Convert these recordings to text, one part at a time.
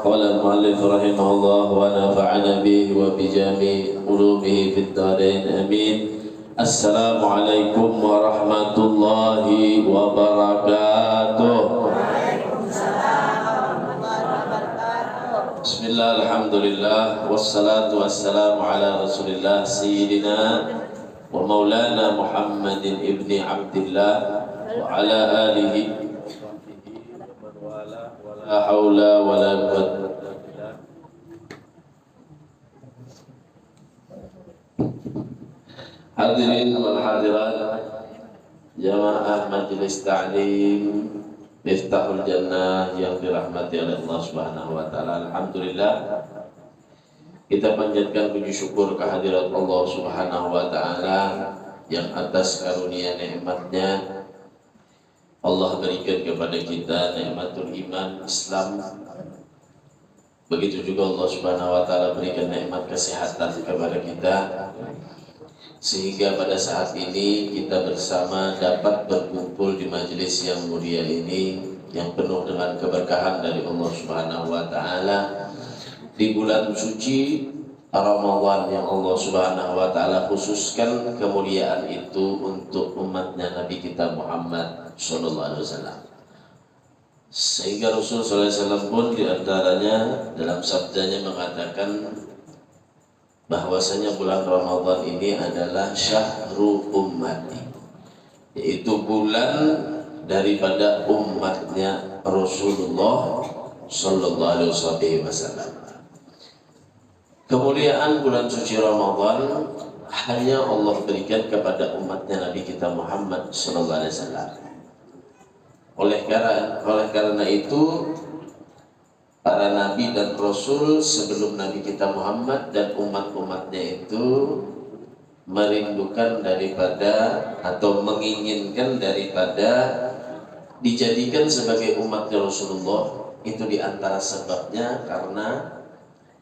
قال المؤلف رحمه الله ونفعنا به وبجميع علومه في الدارين آمين. السلام عليكم ورحمة الله وبركاته. بسم الله الحمد لله والصلاة والسلام على رسول الله سيدنا ومولانا محمد ابن عبد الله وعلى آله ولا حول ولا قوة. Hadirin wal hadirat jamaah majelis ta'lim Miftahul Jannah yang dirahmati oleh Allah Subhanahu wa taala. Alhamdulillah kita panjatkan puji syukur kehadirat Allah Subhanahu wa taala yang atas karunia nikmatnya Allah berikan kepada kita nikmatul iman Islam. Begitu juga Allah Subhanahu wa taala berikan nikmat kesehatan kepada kita, sehingga pada saat ini kita bersama dapat berkumpul di majelis yang mulia ini yang penuh dengan keberkahan dari Allah Subhanahu wa taala di bulan suci Ramadan yang Allah Subhanahu wa taala khususkan kemuliaan itu untuk umatnya Nabi kita Muhammad sallallahu alaihi wasallam. Sehingga Rasul sallallahu alaihi wasallam pun diantaranya dalam sabdanya mengatakan bahwasanya bulan Ramadan ini adalah syahrul ummati, yaitu bulan daripada umatnya Rasulullah sallallahu alaihi wasallam. Kemuliaan bulan suci Ramadan hanya Allah berikan kepada umatnya Nabi kita Muhammad sallallahu alaihi wasallam. Oleh karena itu para nabi dan rasul sebelum Nabi kita Muhammad dan umat-umatnya itu merindukan daripada atau menginginkan daripada dijadikan sebagai umatnya Rasulullah. Itu diantara sebabnya karena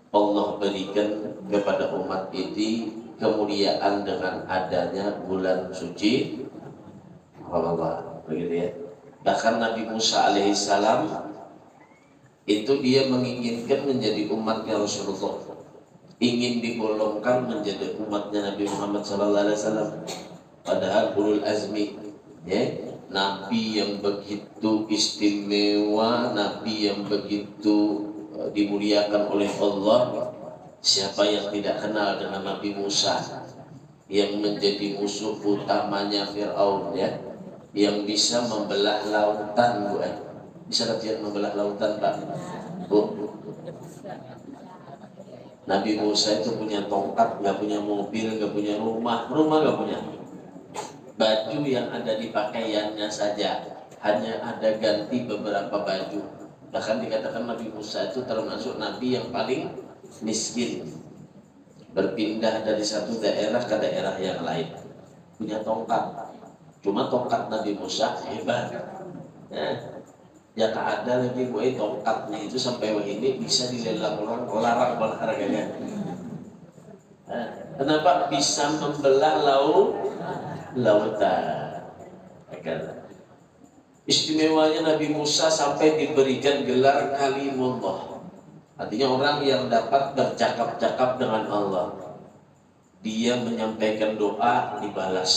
Allah berikan kepada umat ini kemuliaan dengan adanya bulan suci Ramadan, begitu ya. Bahkan Nabi Musa alaihissalam itu dia menginginkan menjadi umatnya Rasulullah, ingin digolongkan menjadi umatnya Nabi Muhammad SAW. Padahal ulul azmi, ya, Nabi yang begitu istimewa, Nabi yang begitu dimuliakan oleh Allah. Siapa yang tidak kenal dengan Nabi Musa yang menjadi musuh utamanya Fir'aun, ya, yang bisa membelah lautan, Bu. Bisa latihan membelah lautan, Pak? Nabi Musa itu punya tongkat, nggak punya mobil, nggak punya rumah nggak punya. Baju yang ada di pakaiannya saja hanya ada ganti beberapa baju. Bahkan dikatakan Nabi Musa itu termasuk Nabi yang paling miskin, berpindah dari satu daerah ke daerah yang lain, punya tongkat. Cuma tongkat Nabi Musa hebat, ya tak ada lagi buat tongkatnya itu sampai ini bisa dilelang orang, larang harganya. Kenapa bisa membelah lautan? Istimewanya Nabi Musa sampai diberikan gelar Kalimullah, artinya orang yang dapat bercakap-cakap dengan Allah. Dia menyampaikan doa dibalas,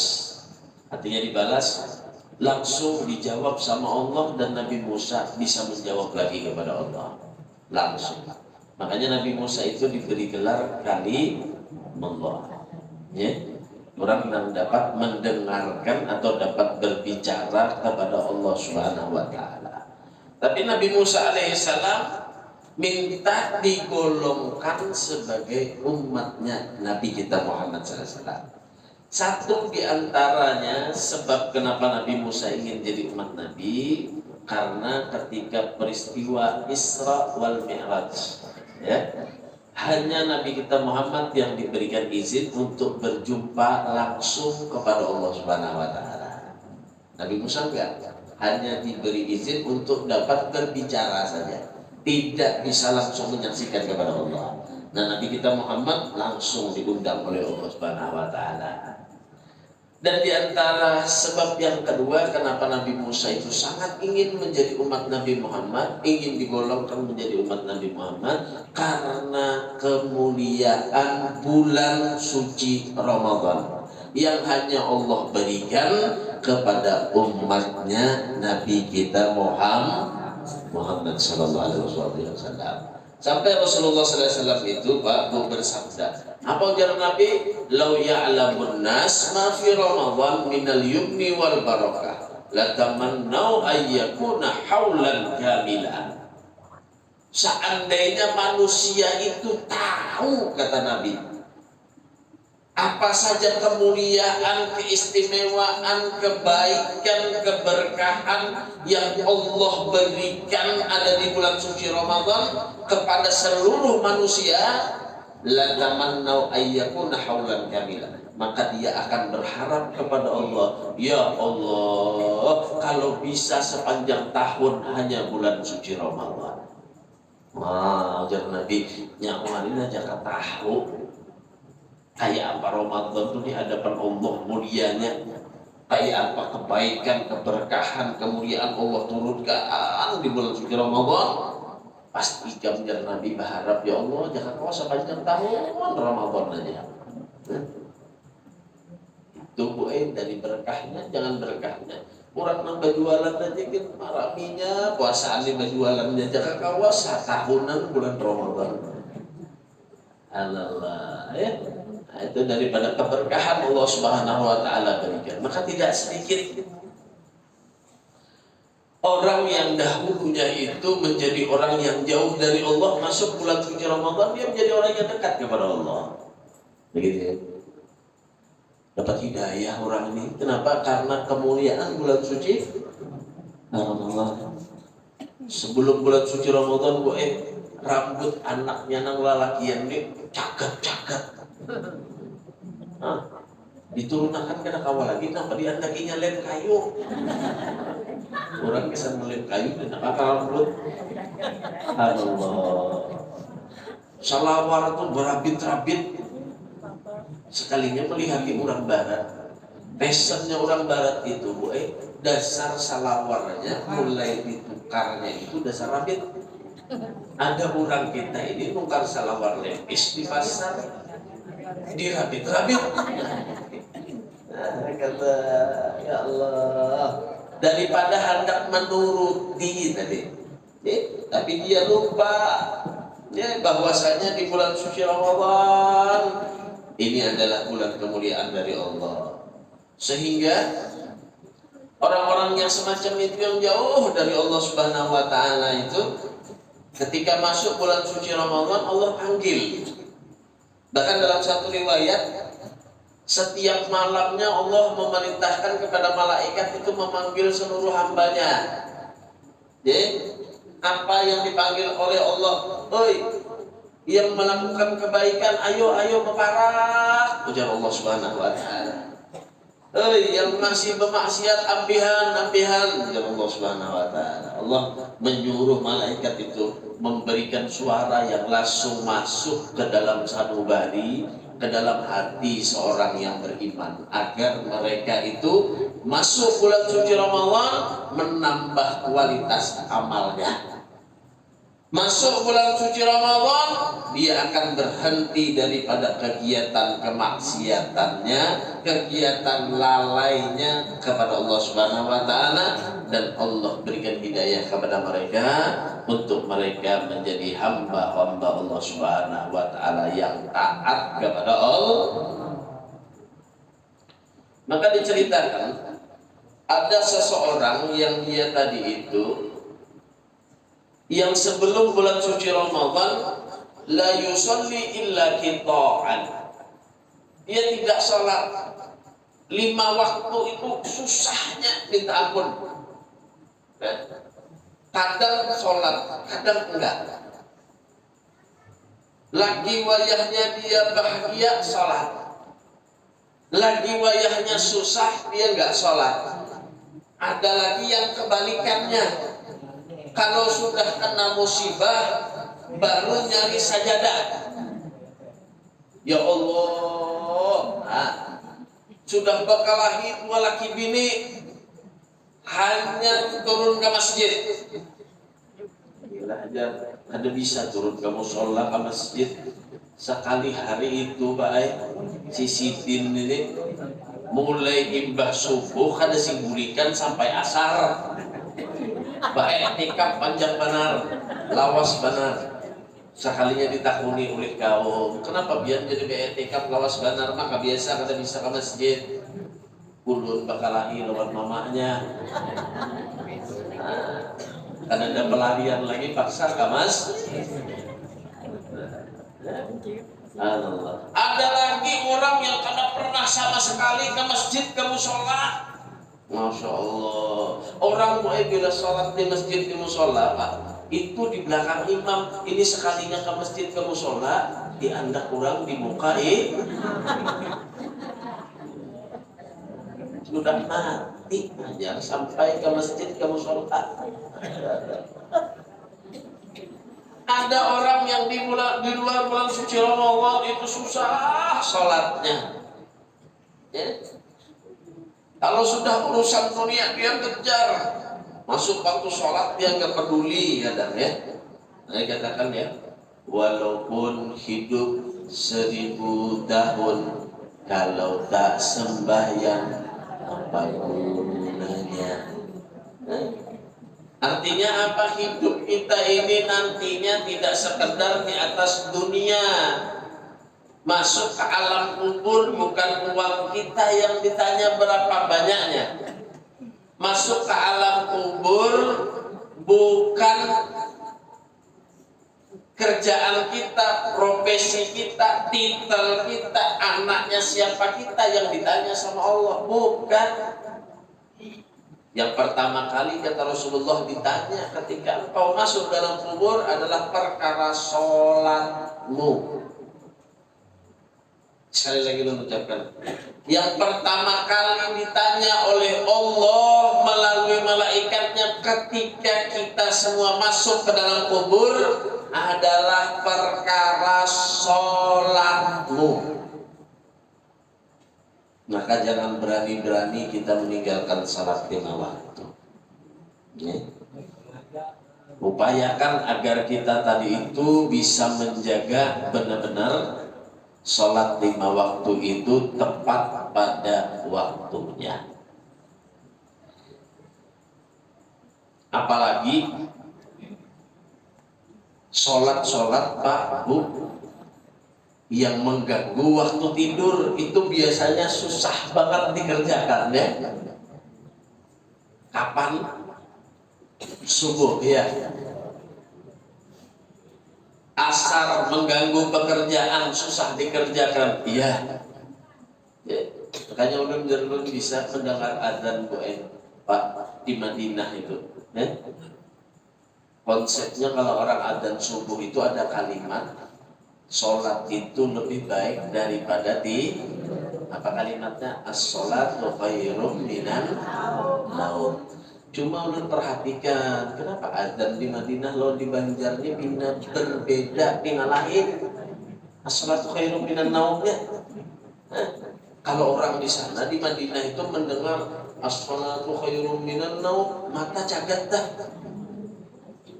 artinya dibalas langsung dijawab sama Allah, dan Nabi Musa bisa menjawab lagi kepada Allah langsung. Makanya Nabi Musa itu diberi gelar Kalimullah, ya, orang yang dapat mendengarkan atau dapat berbicara kepada Allah Subhanahu wa taala. Tapi Nabi Musa alaihissalam minta digolongkan sebagai umatnya Nabi kita Muhammad sallallahu alaihi wasallam. Satu diantaranya sebab kenapa Nabi Musa ingin jadi umat Nabi, karena ketika peristiwa Isra wal Mi'raj, ya, hanya Nabi kita Muhammad yang diberikan izin untuk berjumpa langsung kepada Allah Subhanahu wa taala. Nabi Musa enggak, hanya diberi izin untuk dapat berbicara saja, tidak bisa langsung menyaksikan kepada Allah. Nah, Nabi kita Muhammad langsung diundang oleh Allah Subhanahu wa taala. Dan di antara sebab yang kedua kenapa Nabi Musa itu sangat ingin menjadi umat Nabi Muhammad, ingin digolongkan menjadi umat Nabi Muhammad, karena kemuliaan bulan suci Ramadan yang hanya Allah berikan kepada umatnya Nabi kita Muhammad Sallallahu Alaihi Wasallam. Sampai Rasulullah SAW itu Pak bersabda, apa ujar Nabi? Lau ya'lamun nas ma fi Ramadan minal yumni wal barakah latamannau ayyakuna haulan kamilan. Seandainya manusia itu tahu, kata Nabi, apa saja kemuliaan, keistimewaan, kebaikan, keberkahan yang Allah berikan ada di bulan suci Ramadan kepada seluruh manusia, la tamannau ayyakuna haulan kamila, maka dia akan berharap kepada Allah, ya Allah, kalau bisa sepanjang tahun hanya bulan suci Ramadan. Wah, ujar Nabi, nyawarin aja tahu kayak apa Ramadan itu di hadapan Allah mulianya, kayak apa kebaikan, keberkahan, kemuliaan Allah turunkan di bulan suci Ramadan. Pasti jamnya Nabi berharap, ya Allah jangan kau sepanjang tahun Ramadan aja. Itu dari berkahnya, jangan berkahnya. Orang nambah jualan aja kan maraminya, puasaan di jualannya jangan kawas tahunan bulan Ramadan. Allah ya. Nah, itu daripada keberkahan Allah Subhanahu wa taala berikan. Maka tidak sedikit orang yang dahulunya itu menjadi orang yang jauh dari Allah, masuk bulan suci Ramadan dia menjadi orang yang dekat kepada Allah. Begitu ya. Dapat hidayah orang ini. Kenapa? Karena kemuliaan bulan suci Ramadan. Sebelum bulan suci Ramadan rambut anaknya nang lalakian ini cagat-cagat. Diturunkan kena kawal lagi, kenapa dia andakinya lem kayu? Orang bisa melem kayu dan akal rambut. Allah. Salawar itu berabit-rabit. Sekalinya melihat orang barat, pesannya orang barat itu, dasar salawarnya mulai ditukarnya itu dasar rabit. Ada orang kita ini nukar salawar lepis di pasar, dirabit-rabit. Kata ya Allah, daripada hendak menuruti tadi, tapi dia lupa ya bahwasanya di bulan suci Ramadan ini adalah bulan kemuliaan dari Allah, sehingga orang-orang yang semacam itu yang jauh dari Allah Subhanahu wa taala itu ketika masuk bulan suci Ramadan Allah panggil. Bahkan dalam satu riwayat, setiap malamnya Allah memerintahkan kepada malaikat itu memanggil seluruh hambanya. Jadi apa yang dipanggil oleh Allah, oi yang melakukan kebaikan, ayo beparak, ujar Allah Subhanahu wa taala. Yang masih bermaksiat ambihan, ujar Allah Subhanahu wa taala. Allah menyuruh malaikat itu memberikan suara yang langsung masuk ke dalam sanubari, ke dalam hati seorang yang beriman, agar mereka itu masuk bulan suci Ramadan menambah kualitas amalnya. Masuk bulan suci Ramadan, dia akan berhenti daripada kegiatan kemaksiatannya, kegiatan lalainya kepada Allah Subhanahu wa taala, dan Allah berikan hidayah kepada mereka untuk mereka menjadi hamba-hamba Allah Subhanahu wa taala yang taat kepada Allah. Maka diceritakan ada seseorang yang dia tadi itu yang sebelum bulan suci Ramadan la yusalli illa qita'an, dia tidak sholat 5 waktu, itu susahnya minta ampun. Kadang sholat, kadang enggak. Lagi wayahnya dia bahagia sholat, lagi wayahnya susah dia enggak sholat. Ada lagi yang kebalikannya, kalau sudah kena musibah baru nyari sajadah. Ya Allah, sudah berkelahi dua laki bini, hanya turun ke masjid. Gila aja, ada bisa turun ke musola ke masjid sekali hari itu, baik si Sidin ini mulai imbah subuh kada simbulikan sampai asar. Baik tikap panjang benar, lawas benar. Sekalinya ditakuni oleh kaum, kenapa biar jadi betikap lawas benar, maka biasa kada bisa ke masjid. Ulun bakalahi lawan mamanya. Kan ada pelarian lagi paksa ke masjid. Allah. Ada lagi orang yang kada pernah sama sekali ke masjid, ke musola. Masya Allah. Orang mulai bila sholat di masjid, di musola, Pak, itu di belakang imam. Ini sekalinya ke masjid, ke musola, diandak orang di muka sudah mati aja sampai ke masjid, ke musola. Ada orang yang di luar bulan suci Ramadan itu susah sholatnya. Ya. Kalau sudah urusan dunia dia kejar, masuk waktu sholat dia nggak peduli, kadang ya. Saya katakan ya, walaupun hidup 1000 tahun, kalau tak sembahyang apa gunanya? Artinya apa? Hidup kita ini nantinya tidak sekedar di atas dunia. Masuk ke alam kubur bukan uang kita yang ditanya berapa banyaknya. Masuk ke alam kubur bukan kerjaan kita, profesi kita, titel kita, anaknya siapa kita yang ditanya sama Allah. Bukan. Yang pertama kali kata Rasulullah ditanya ketika engkau masuk dalam kubur adalah perkara sholatmu. Sekali lagi mengucapkan, yang pertama kali ditanya oleh Allah melalui malaikatnya ketika kita semua masuk ke dalam kubur adalah perkara sholatmu. Maka jangan berani-berani kita meninggalkan salat 5 waktu. Ya. Upayakan agar kita tadi itu bisa menjaga benar-benar salat 5 waktu itu tepat pada waktunya. Apalagi salat-salat Pak Bu yang mengganggu waktu tidur itu biasanya susah banget dikerjakan ya. Kapan? Subuh ya. Asar mengganggu pekerjaan, susah dikerjakan. Iya. Ya. Makanya ulun bisa mendengar adzan Bu Pak di Madinah itu. Ya. Konsepnya kalau orang adzan subuh itu ada kalimat sholat itu lebih baik daripada di apa kalimatnya, as-sholatu khairum minan naum. Cuma ulun perhatikan kenapa adzan di Madinah lo di Banjarnya bina berbeda, bina lain. As-sholatu khairum minan naumnya. Kalau orang di sana di Madinah itu mendengar as-sholatu khairum minan naum mata cagat dah.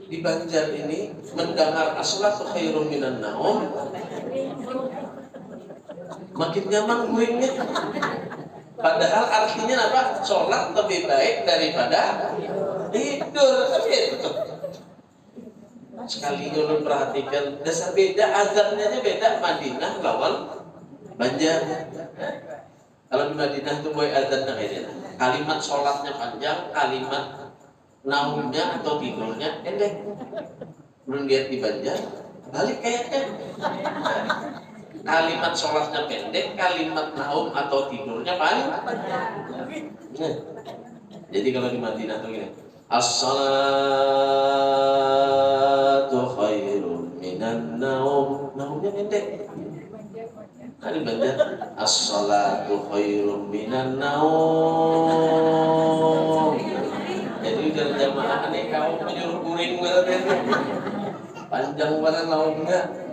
Di Banjar ini mendengar as-sholatu khairum minan naum makin nyaman guringnya. Padahal artinya apa? Sholat lebih baik daripada tidur. Tapi itu sekali ulun perhatikan dasar beda azannya aja beda Madinah lawan Banjar. Kalau di Madinah tuh boy azannya kayak kalimat sholatnya panjang, kalimat naumnya atau tidurnya pendek. Belum lihat di Banjar balik kayaknya. Kalimat sholatnya pendek, kalimat naum atau tidurnya panjang. Jadi kalau di Madinah tuh gini, as-salatu khairum minan naum. Naumnya pendek. Kan di Banjar as-salatu khairum minan naum. Jadi udah jamaah nih kaum menyuruh guring banget. Panjang banget naumnya.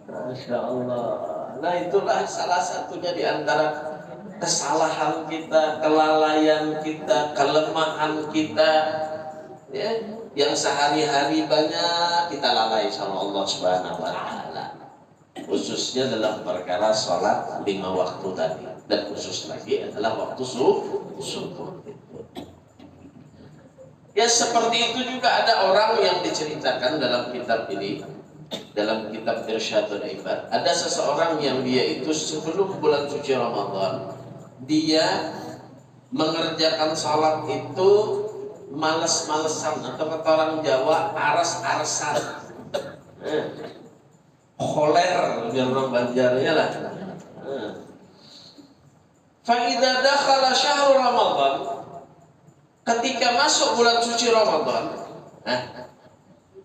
Masya Allah. Nah itulah salah satunya di antara kesalahan kita, kelalaian kita, kelemahan kita, ya, yang sehari-hari banyak kita lalai sama Allah Subhanahu wa taala. Khususnya dalam perkara sholat 5 waktu tadi, dan khusus lagi adalah waktu subuh. Ya seperti itu juga ada orang yang diceritakan dalam kitab ini, dalam kitab Irsyadul Ibad, ada seseorang yang dia itu sebelum bulan suci Ramadan, dia mengerjakan salat itu males-malesan, atau kata orang Jawa aras-arasan, kholer biar orang Banjarnya lah. Fa idza dakhala syahrul Ramadan, ketika masuk bulan suci Ramadan,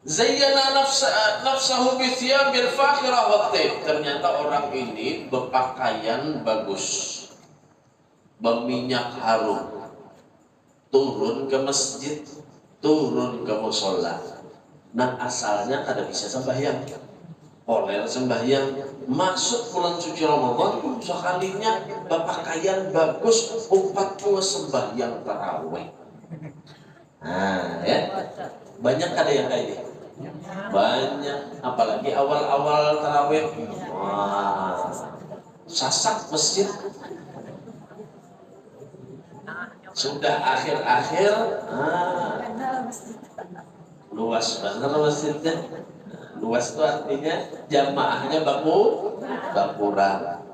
zayyana nafsahu bi thiyabil fakhirah wa taib. Ternyata orang ini berpakaian bagus, berminyak harum, turun ke masjid, turun ke mushola. Nah asalnya kada bisa sembahyang, oleh sembahyang, masuk bulan suci Ramadan sekalinya berpakaian bagus, 40 sembahyang tarawih. Nah ya, banyak ada yang kayak gitu. Banyak, apalagi awal-awal tarawih, wah, sasak masjid. Sudah akhir-akhir, luas banget masjidnya. Luas itu artinya jamaahnya berkurang.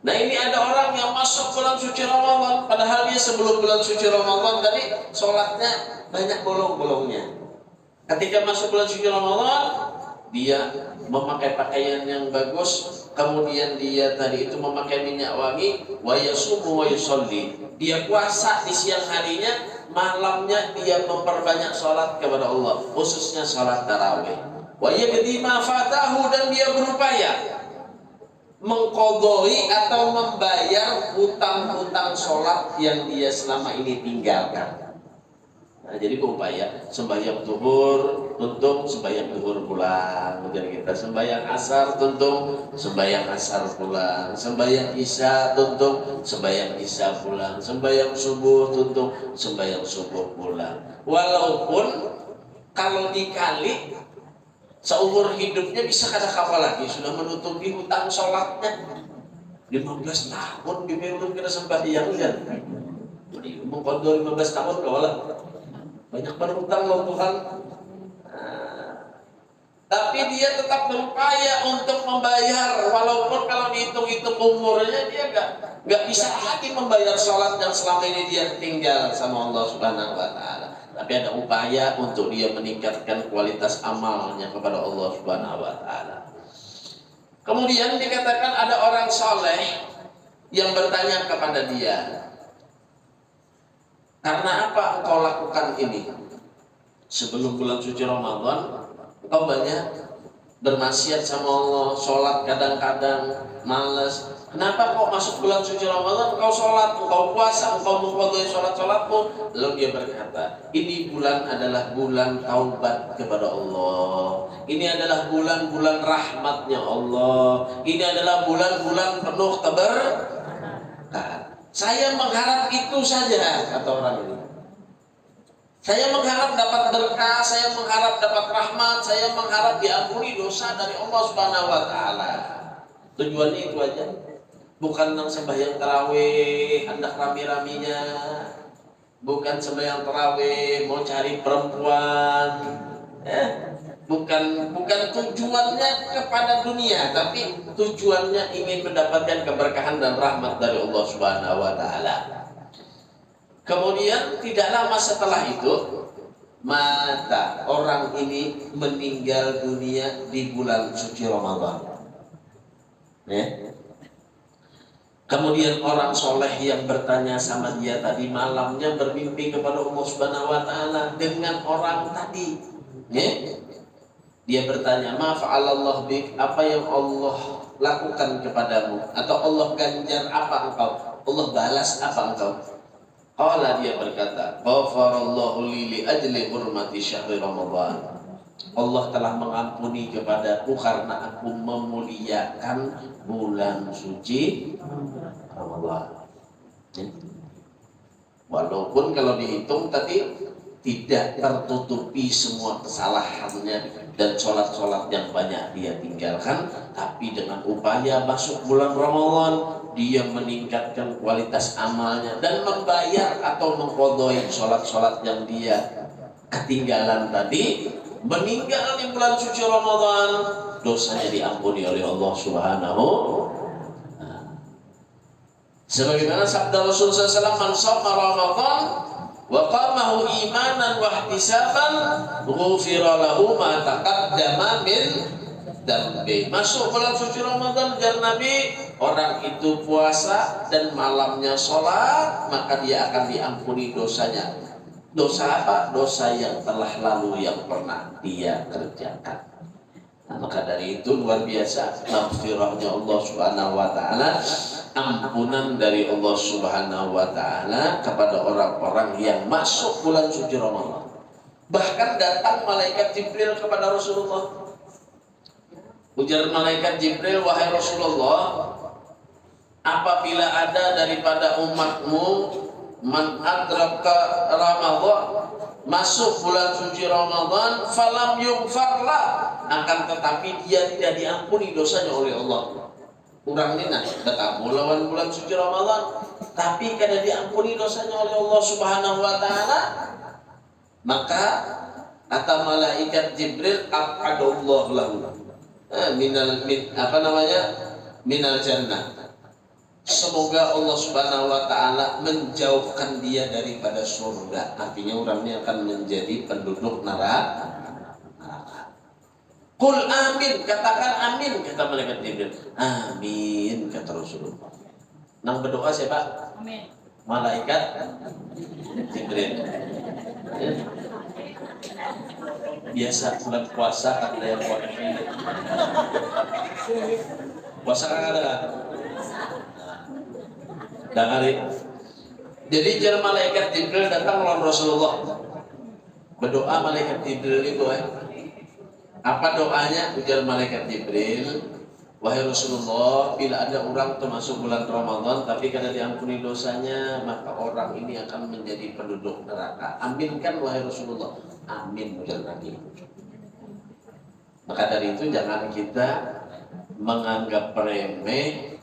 Nah ini ada orang yang masuk bulan suci Ramadan, padahal dia sebelum bulan suci Ramadan tadi sholatnya banyak bolong-bolongnya. Ketika masuk bulan suci Ramadan, dia memakai pakaian yang bagus, kemudian dia tadi itu memakai minyak wangi, wa yasumu wa yusolli. Dia puasa di siang harinya, malamnya dia memperbanyak sholat kepada Allah, khususnya sholat tarawih. Wa yaqdi ma fatahu, dan dia berupaya mengqadai atau membayar hutang-hutang sholat yang dia selama ini tinggalkan. Nah, jadi berupaya sembahyang zuhur tuntung, sembahyang zuhur pulang, kemudian kita sembahyang asar tuntung, sembahyang asar pulang, sembahyang isya tuntung, sembahyang isya pulang, sembahyang subuh tuntung, sembahyang subuh pulang. Walaupun kalau dikali seumur hidupnya bisa kada kapal lagi, sudah menutupi hutang sholatnya. 15 tahun dia belum kena sembahyang kan? Mengkodol 15 tahun kawalah. Banyak berhutang loh Tuhan. Tapi dia tetap berupaya untuk membayar, walaupun kalau dihitung-hitung umurnya dia nggak bisa lagi membayar sholat yang selama ini dia tinggal sama Allah Subhanahu wa taala. Tapi ada upaya untuk dia meningkatkan kualitas amalnya kepada Allah Subhanahu wa taala. Kemudian dikatakan ada orang soleh yang bertanya kepada dia, karena apa engkau lakukan ini? Sebelum bulan suci Ramadan, engkau banyak bermaksiat sama Allah, sholat kadang-kadang malas. Kenapa kok masuk bulan suci Ramadan engkau sholat, engkau puasa, engkau mengqadai sholat-sholatmu? Lalu dia berkata, ini bulan adalah bulan taubat kepada Allah. Ini adalah bulan-bulan rahmatnya Allah. Ini adalah bulan-bulan penuh keberkahan. Saya mengharap itu saja, kata orang ini. Saya mengharap dapat berkah, saya mengharap dapat rahmat, saya mengharap diampuni dosa dari Allah Subhanahu wa taala. Tujuannya itu aja. Bukan yang sembahyang tarawih hendak rami-raminya. Bukan sembahyang tarawih mau cari perempuan. Bukan tujuannya kepada dunia, tapi tujuannya ingin mendapatkan keberkahan dan rahmat dari Allah Subhanahu wa taala. Kemudian tidak lama setelah itu mata orang ini meninggal dunia di bulan suci Ramadan. Kemudian orang soleh yang bertanya sama dia tadi malamnya bermimpi kepada Allah Subhanahu wa taala dengan orang tadi. Dia bertanya, "Ma fa'alallah bik?" Apa yang Allah lakukan kepadamu? Atau Allah ganjar apa engkau? Allah balas apa engkau? Qala, dia berkata, "Ghafarallahu li ajli hurmati syahri Ramadan." Allah telah mengampuni kepadaku karena aku memuliakan bulan suci Ramadan. Walaupun kalau dihitung tadi tidak tertutupi semua kesalahannya dan sholat-sholat yang banyak dia tinggalkan, tapi dengan upaya masuk bulan Ramadan dia meningkatkan kualitas amalnya dan membayar atau mengqadai sholat-sholat yang dia ketinggalan tadi. Meninggal di bulan suci Ramadan, dosanya diampuni oleh Allah Subhanahu. Sebagaimana sabda Rasul SAW, man shoma Ramadan wa qamahu imanan wa ihtisaban ghufira lahu ma taqaddama min dambi. Masuk bulan suci Ramadan, ujar Nabi, orang itu puasa dan malamnya sholat, maka dia akan diampuni dosanya. Dosa apa? Dosa yang telah lalu yang pernah dia kerjakan. Nah, maka dari itu luar biasa maghfirahnya Allah Subhanahu wa taala, ampunan dari Allah Subhanahu wa taala kepada orang-orang yang masuk bulan suci Ramadan. Bahkan datang malaikat Jibril kepada Rasulullah. Ujar malaikat Jibril, wahai Rasulullah, apabila ada daripada umatmu man adraka Ramadan, masuk bulan suci Ramadan, falam yughfarlah, akan tetapi dia tidak diampuni dosanya oleh Allah. Kurang ini datang lawan bulan suci Ramadan, tapi kada diampuni dosanya oleh Allah Subhanahu wa taala, maka kata malaikat Jibril, aqadallahu lahu minal jannah. Semoga Allah Subhanahu wa taala menjauhkan dia daripada surga. Artinya orang ini akan menjadi penduduk neraka. Qul amin, katakan amin, kata malaikat Jibril. Amin, kata Rasulullah. Nang berdoa siapa? Amin. Malaikat Jibril. Biasa bulan puasa ada yang puasa kan ada. Dan hari, jadi jalan malaikat Jibril datang lawan Rasulullah. Berdoa malaikat Jibril itu apa doanya? Ujar malaikat Jibril, wahai Rasulullah, bila ada orang termasuk bulan Ramadan tapi kada diampuni dosanya, maka orang ini akan menjadi penduduk neraka. Aminkan wahai Rasulullah. Amin, ujar Nabi. Maka dari itu jangan kita menganggap remeh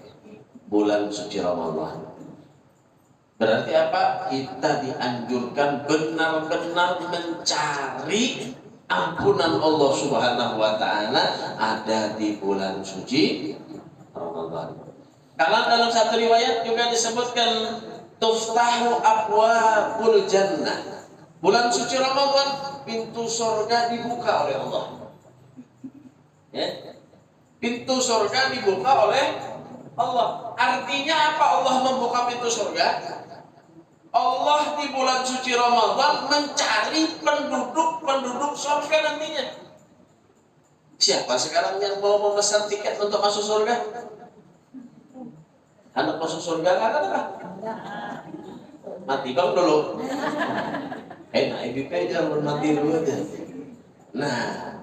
bulan suci Ramadan. Berarti apa? Kita dianjurkan benar-benar mencari ampunan Allah Subhanahu wa taala ada di bulan suci Ramadan. Karena dalam satu riwayat juga disebutkan tuftahu abwabul jannah. Bulan suci Ramadan pintu surga dibuka oleh Allah. Ya. Pintu surga dibuka oleh Allah. Artinya apa Allah membuka pintu surga? Allah di bulan suci Ramadan mencari penduduk surga nantinya. Siapa sekarang yang mau memesan tiket untuk masuk surga? Anak masuk surga kan ada? Mati bang dulu. Nah, IBP jangan mati dulu aja. Nah,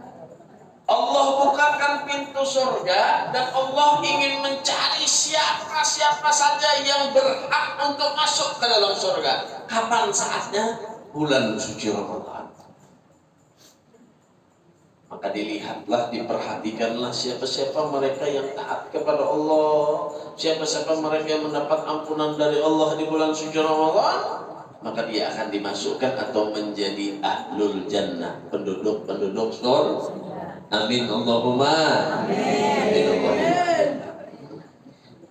Allah bukakan pintu surga dan Allah ingin mencari siapa saja yang berhak untuk masuk ke dalam surga. Kapan saatnya? Bulan suci Ramadan. Maka dilihatlah, diperhatikanlah siapa-siapa mereka yang taat kepada Allah, siapa-siapa mereka yang mendapat ampunan dari Allah di bulan suci Ramadan, maka dia akan dimasukkan atau menjadi ahlul jannah, penduduk surga. Amin Allahumma amin Allahumma.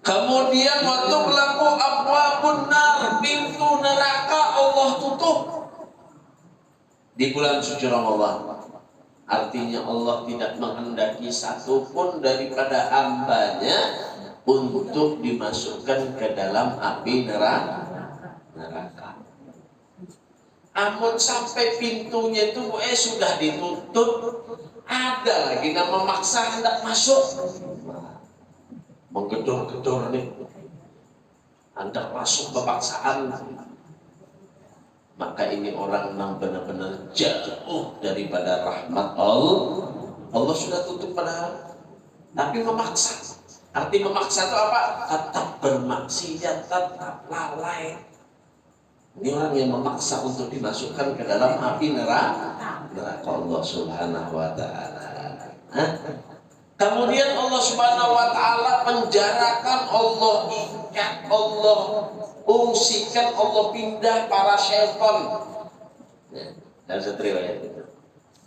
Kemudian waktu berlaku abwabun nar, pintu neraka Allah tutup di bulan suci Ramadan. Artinya Allah tidak menghendaki satupun daripada hambanya untuk dimasukkan ke dalam api neraka. Amun sampai pintunya itu sudah ditutup, ada lagi yang memaksa hendak masuk, menggedor-gedor nih, hendak masuk kebangsaan. maka ini orang yang benar-benar jauh daripada rahmat Allah. Allah sudah tutup padahal, tapi memaksa. Arti memaksa itu apa? Tetap bermaksiat, tetap lalai. Ini orang yang memaksa untuk dimasukkan ke dalam api neraka Allah Subhanahu wa Ta'ala. Kemudian Allah Subhanahu wa Ta'ala penjarakan, Allah ikat, Allah ungsikan, Allah pindah para syaitan. Dan seterusnya itu.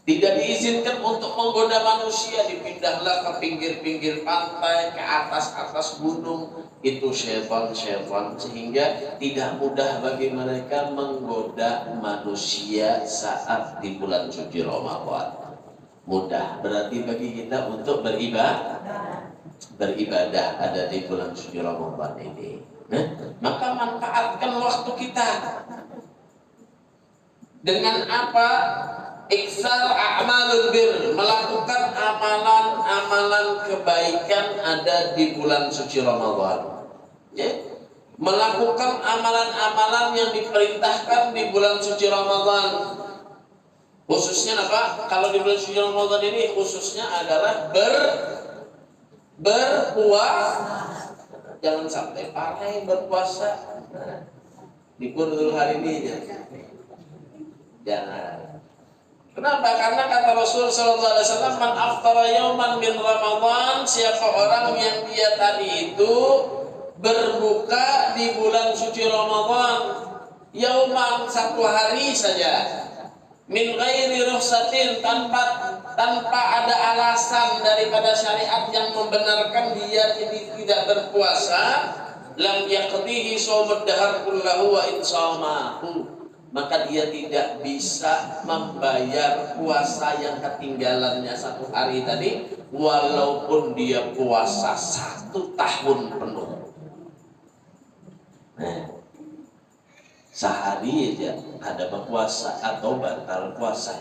Tidak diizinkan untuk menggoda manusia, dipindahlah ke pinggir-pinggir pantai, ke atas-atas gunung. Itu syaitan-syaitan, sehingga tidak mudah bagi mereka menggoda manusia saat di bulan suci Ramadan. Mudah berarti bagi kita untuk beribadah ada di bulan suci Ramadan ini. Maka manfaatkan waktu kita dengan apa? Iksar a'malul bir, melakukan amalan-amalan kebaikan ada di bulan suci Ramadan. Ya? Melakukan amalan-amalan yang diperintahkan di bulan suci Ramadan. Khususnya apa? Kalau di bulan suci Ramadan ini khususnya adalah berpuasa. Jangan sampai pakai berpuasa. Libur dulu hari ini ya. Jangan. Kenapa? Karena kata Rasul sallallahu alaihi wasallam, "Man aftara yauman min Ramadan", siapa orang yang dia tadi itu berbuka di bulan suci Ramadan, yauman satu hari saja, min ghairi rukhsatin, tanpa ada alasan daripada syariat yang membenarkan dia tidak berpuasa, lam yaqdihi shaumud dahar kullahu wa insamahu, maka dia tidak bisa membayar puasa yang ketinggalannya satu hari tadi, walaupun dia puasa 1 tahun penuh. Sehari aja ada berpuasa atau batal puasa,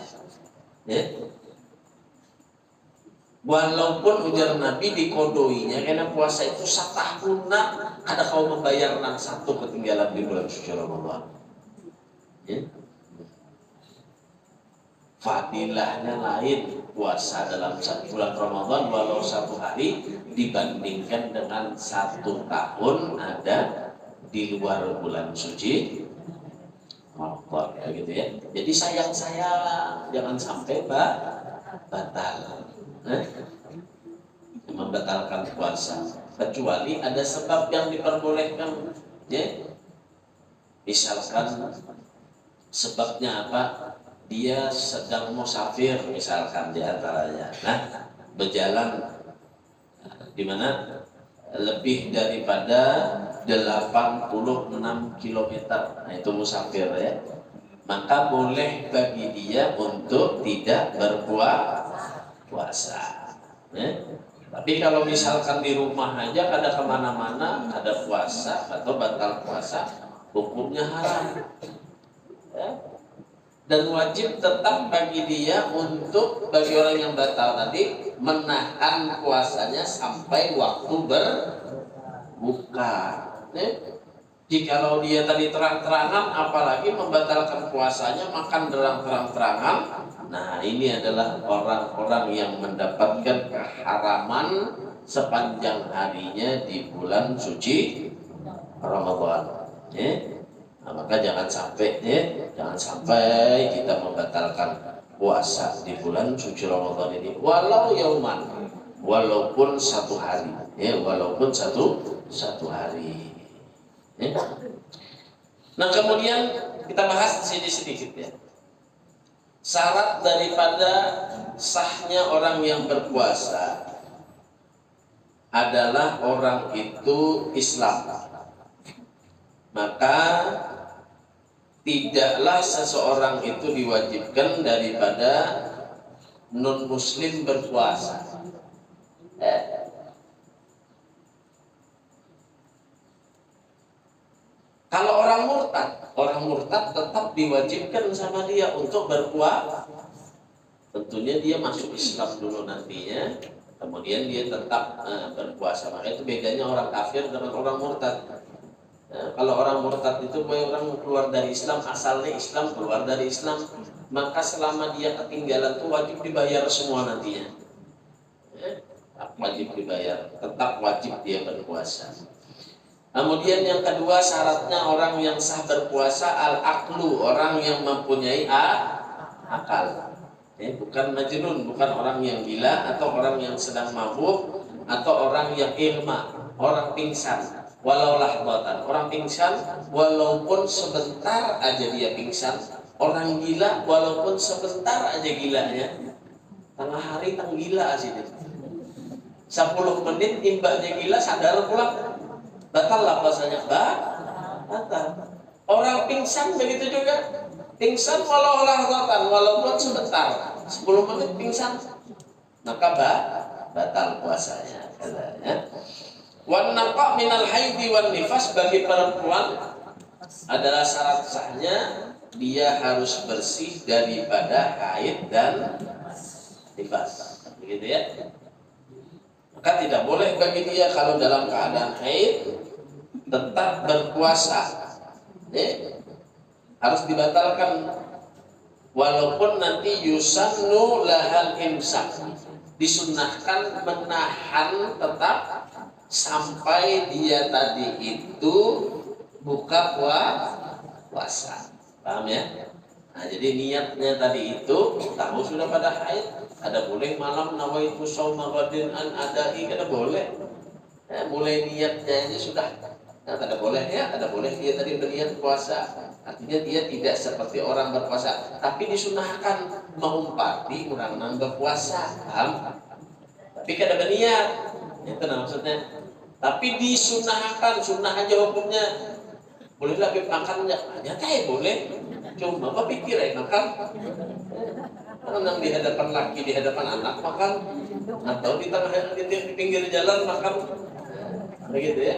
ya. Walaupun ujar Nabi dikodoinya karena puasa itu satahunan, ada kau membayar 1 ketinggalan di bulan suci Ramadan. Ya. Fadilahnya lain puasa dalam bulan Ramadan walau 1 hari dibandingkan dengan 1 tahun ada di luar bulan suci Ramadan, gitu ya. Jadi sayang-sayang jangan sampai batal, membatalkan puasa, kecuali ada sebab yang diperbolehkan, ya. Misalkan sebabnya apa? Dia sedang musafir misalkan diantaranya. Berjalan di mana lebih daripada 86 km. Itu musafir, ya. Maka boleh bagi dia untuk tidak berpuasa. Tapi kalau misalkan di rumah aja kada kemana-mana, ada puasa atau batal puasa, hukumnya haram. Ya. Dan wajib tetap bagi dia untuk, bagi orang yang batal tadi, menahan puasanya sampai waktu berbuka. Jikalau dia tadi terang-terangan, apalagi membatalkan puasanya, makan terang-terangan. Nah, ini adalah orang-orang yang mendapatkan keharaman sepanjang harinya di bulan suci Ramadan. Nah, maka jangan sampai kita membatalkan puasa di bulan suci Ramadan ini, walau yauman, walaupun 1 hari, walaupun satu hari. Nah, kemudian kita bahas di sini sedikit, ya. Syarat daripada sahnya orang yang berpuasa adalah orang itu Islam. Maka tidaklah seseorang itu diwajibkan daripada non-muslim berpuasa. Kalau orang murtad tetap diwajibkan sama dia untuk berpuasa. Tentunya dia masuk Islam dulu nantinya, kemudian dia tetap berpuasa. Maka itu bedanya orang kafir dengan orang murtad. Nah, kalau orang murtad itu orang keluar dari Islam, asalnya Islam keluar dari Islam, maka selama dia ketinggalan itu wajib dibayar semua nantinya. Wajib dibayar, tetap wajib dia berpuasa. Kemudian yang kedua syaratnya orang yang sah berpuasa al-aqlu, orang yang mempunyai akal. Bukan majnun, bukan orang yang gila atau orang yang sedang mabuk atau orang yang ilma, orang pingsan. Walau lahdatan, orang pingsan walaupun sebentar aja dia pingsan. Orang gila walaupun sebentar aja gilanya. Tengah hari teng gila aslinya. 10 menit imbaknya gila sadar pulang. Batal lah puasanya. Batal. Orang pingsan begitu juga. Pingsan walau lahdatan, walaupun sebentar. 10 menit pingsan. Maka batal puasanya katanya. Wan naqa minal haidi wan nifas, bagi perempuan adalah syarat sahnya dia harus bersih daripada haid dan nifas. Begitu ya. Maka tidak boleh bagi dia kalau dalam keadaan haid tetap berpuasa. Harus dibatalkan walaupun nanti yusannu lahal imsak. Disunnahkan menahan tetap sampai dia tadi itu buka puasa. Paham ya? Nah, jadi niatnya tadi itu tahu sudah pada haid, ada boleh malam nawaitu shauma ghadin an adai, kada boleh. Mulai niatnya aja sudah. Nah, ada boleh ya, ada boleh dia tadi berniat puasa. Artinya dia tidak seperti orang berpuasa, tapi disunahkan mengumpati orang nambah puasa. Paham? Tapi kada berniat. Itu maksudnya. Tapi disunahkan, sunnah aja hukumnya. Boleh lagi makan nyata ya boleh. Cuma apa pikir ya makan? Menang di hadapan laki, di hadapan anak makan, atau di tengah di pinggir jalan makan, begitu ya.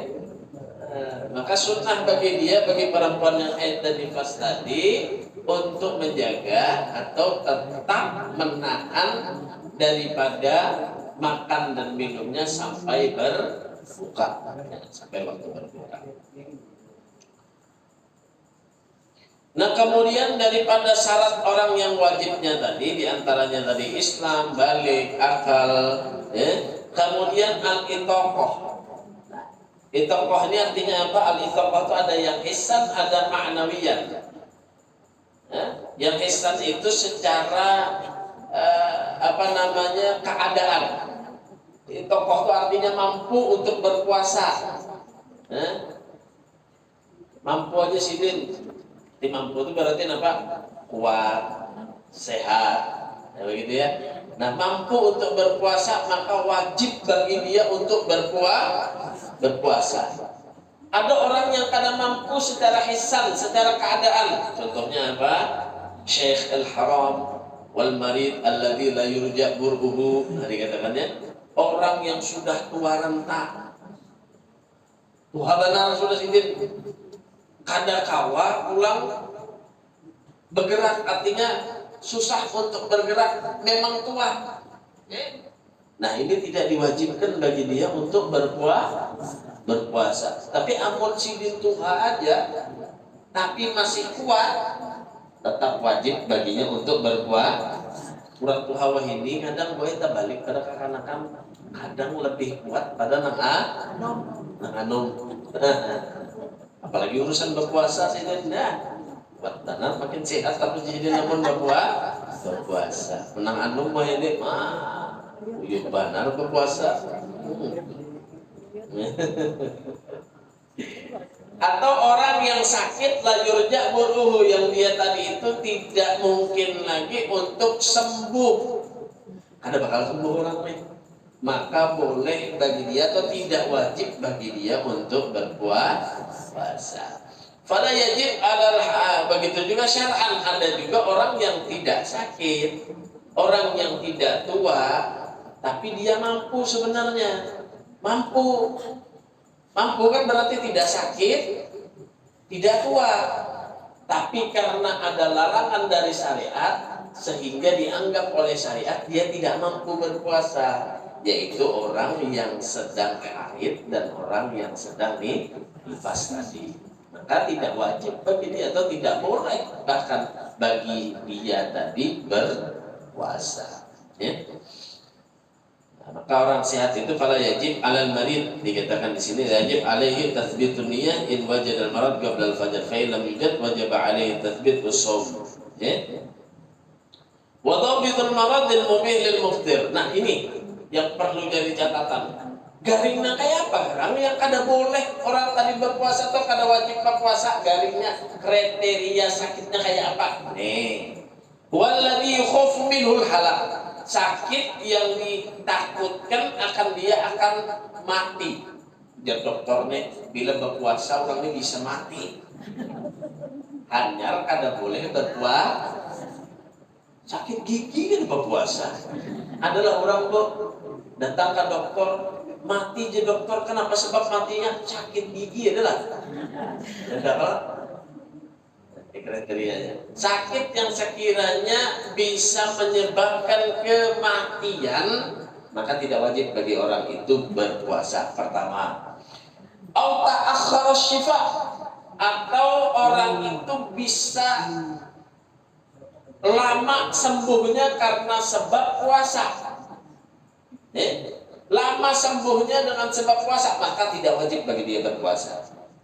Maka sunnah bagi dia, bagi perempuan yang haid dan nifas tadi, untuk menjaga atau tetap menahan daripada makan dan minumnya sampai berbuka, sampai waktu berbuka. Nah, kemudian daripada syarat orang yang wajibnya tadi, diantaranya tadi Islam, balik, akal, kemudian al-itoqoh. Itoqoh ini artinya apa? Al-itoqoh itu ada yang ihsan, ada ma'nawiyan. Yang ihsan itu secara keadaan. Itoqoh itu artinya mampu untuk berpuasa. Mampu aja sidin. Mampu itu berarti apa? Kuat, sehat, begitu ya. Nah, mampu untuk berpuasa maka wajib bagi dia untuk berpuasa. Ada orang yang kadang mampu secara hisan, secara keadaan. Contohnya apa? Syekh al-Haram wal marid alladzi la yurja burbuhu. Nah, dikatakannya orang yang sudah tua renta. Tua benar sudah sidin. Kada kawa pulang bergerak, artinya susah untuk bergerak, memang tua. Nah, ini tidak diwajibkan bagi dia untuk berpuasa. Tapi ampun sidin tua aja, tapi masih kuat, tetap wajib baginya untuk berpuasa. Kurang tua wah ini kadang boleh terbalik pada kekanakan, kadang lebih kuat pada nanganum. Apalagi urusan berpuasa sih, nah buat tanah makin sehat tapi jadi namun berpuasa. Menang anum mah ini uyuh benar berpuasa. Atau orang yang sakit la yurja buruhu, yang dia tadi itu tidak mungkin lagi untuk sembuh. Ada bakal sembuh orang nih. Maka boleh bagi dia atau tidak wajib bagi dia untuk berpuasa. Fala yajib alal begitu juga syar'an. Ada juga orang yang tidak sakit, orang yang tidak tua, tapi dia mampu sebenarnya. Mampu kan berarti tidak sakit, tidak tua. Tapi karena ada larangan dari syariat, sehingga dianggap oleh syariat dia tidak mampu berpuasa, yaitu orang yang sedang haid dan orang yang sedang nifas tadi. maka tidak wajib bagi dia atau tidak boleh bahkan bagi dia tadi berpuasa. Ya. Nah, maka orang sehat itu fala yajib alal marid, dikatakan di sini yajib alaihi tathbitun niyyah in wajada al marad qabla al fajr fa in lam yujad wajib alaihi tathbit as-shaum. Ya. Wa dhabitul marad al mubih lil muftir. Nah, ini yang perlu jadi catatan. Garingnya kayak apa? Garang yang kada boleh orang tadi berpuasa atau kada wajib berpuasa, garingnya kriteria sakitnya kayak apa? Nih. Walladhi yukhafu minhul halak. Sakit yang ditakutkan akan dia akan mati. Ya dokternya bila berpuasa orang ini bisa mati. Hanya kada boleh berpuasa. Sakit gigi kan berpuasa. Adalah orang datang ke dokter, mati je dokter, kenapa sebab matinya? Sakit gigi adalah. Kriterianya sakit yang sekiranya bisa menyebabkan kematian, maka tidak wajib bagi orang itu berpuasa. Pertama, au ta'akhkhara syifa, atau orang itu bisa lama sembuhnya karena sebab puasa. Lama sembuhnya dengan sebab puasa, maka tidak wajib bagi dia berpuasa.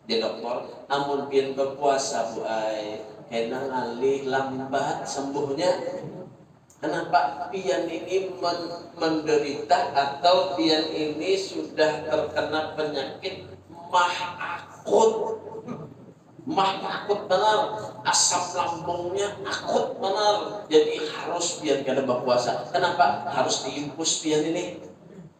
Dia dokter, namun pian berpuasa bu ai, kena ngalih lambat sembuhnya. Kenapa pian ini menderita atau pian ini sudah terkena penyakit mah akut benar, asam lambungnya akut benar, jadi harus pian kada berpuasa. Kenapa? Harus diimpus pian ini.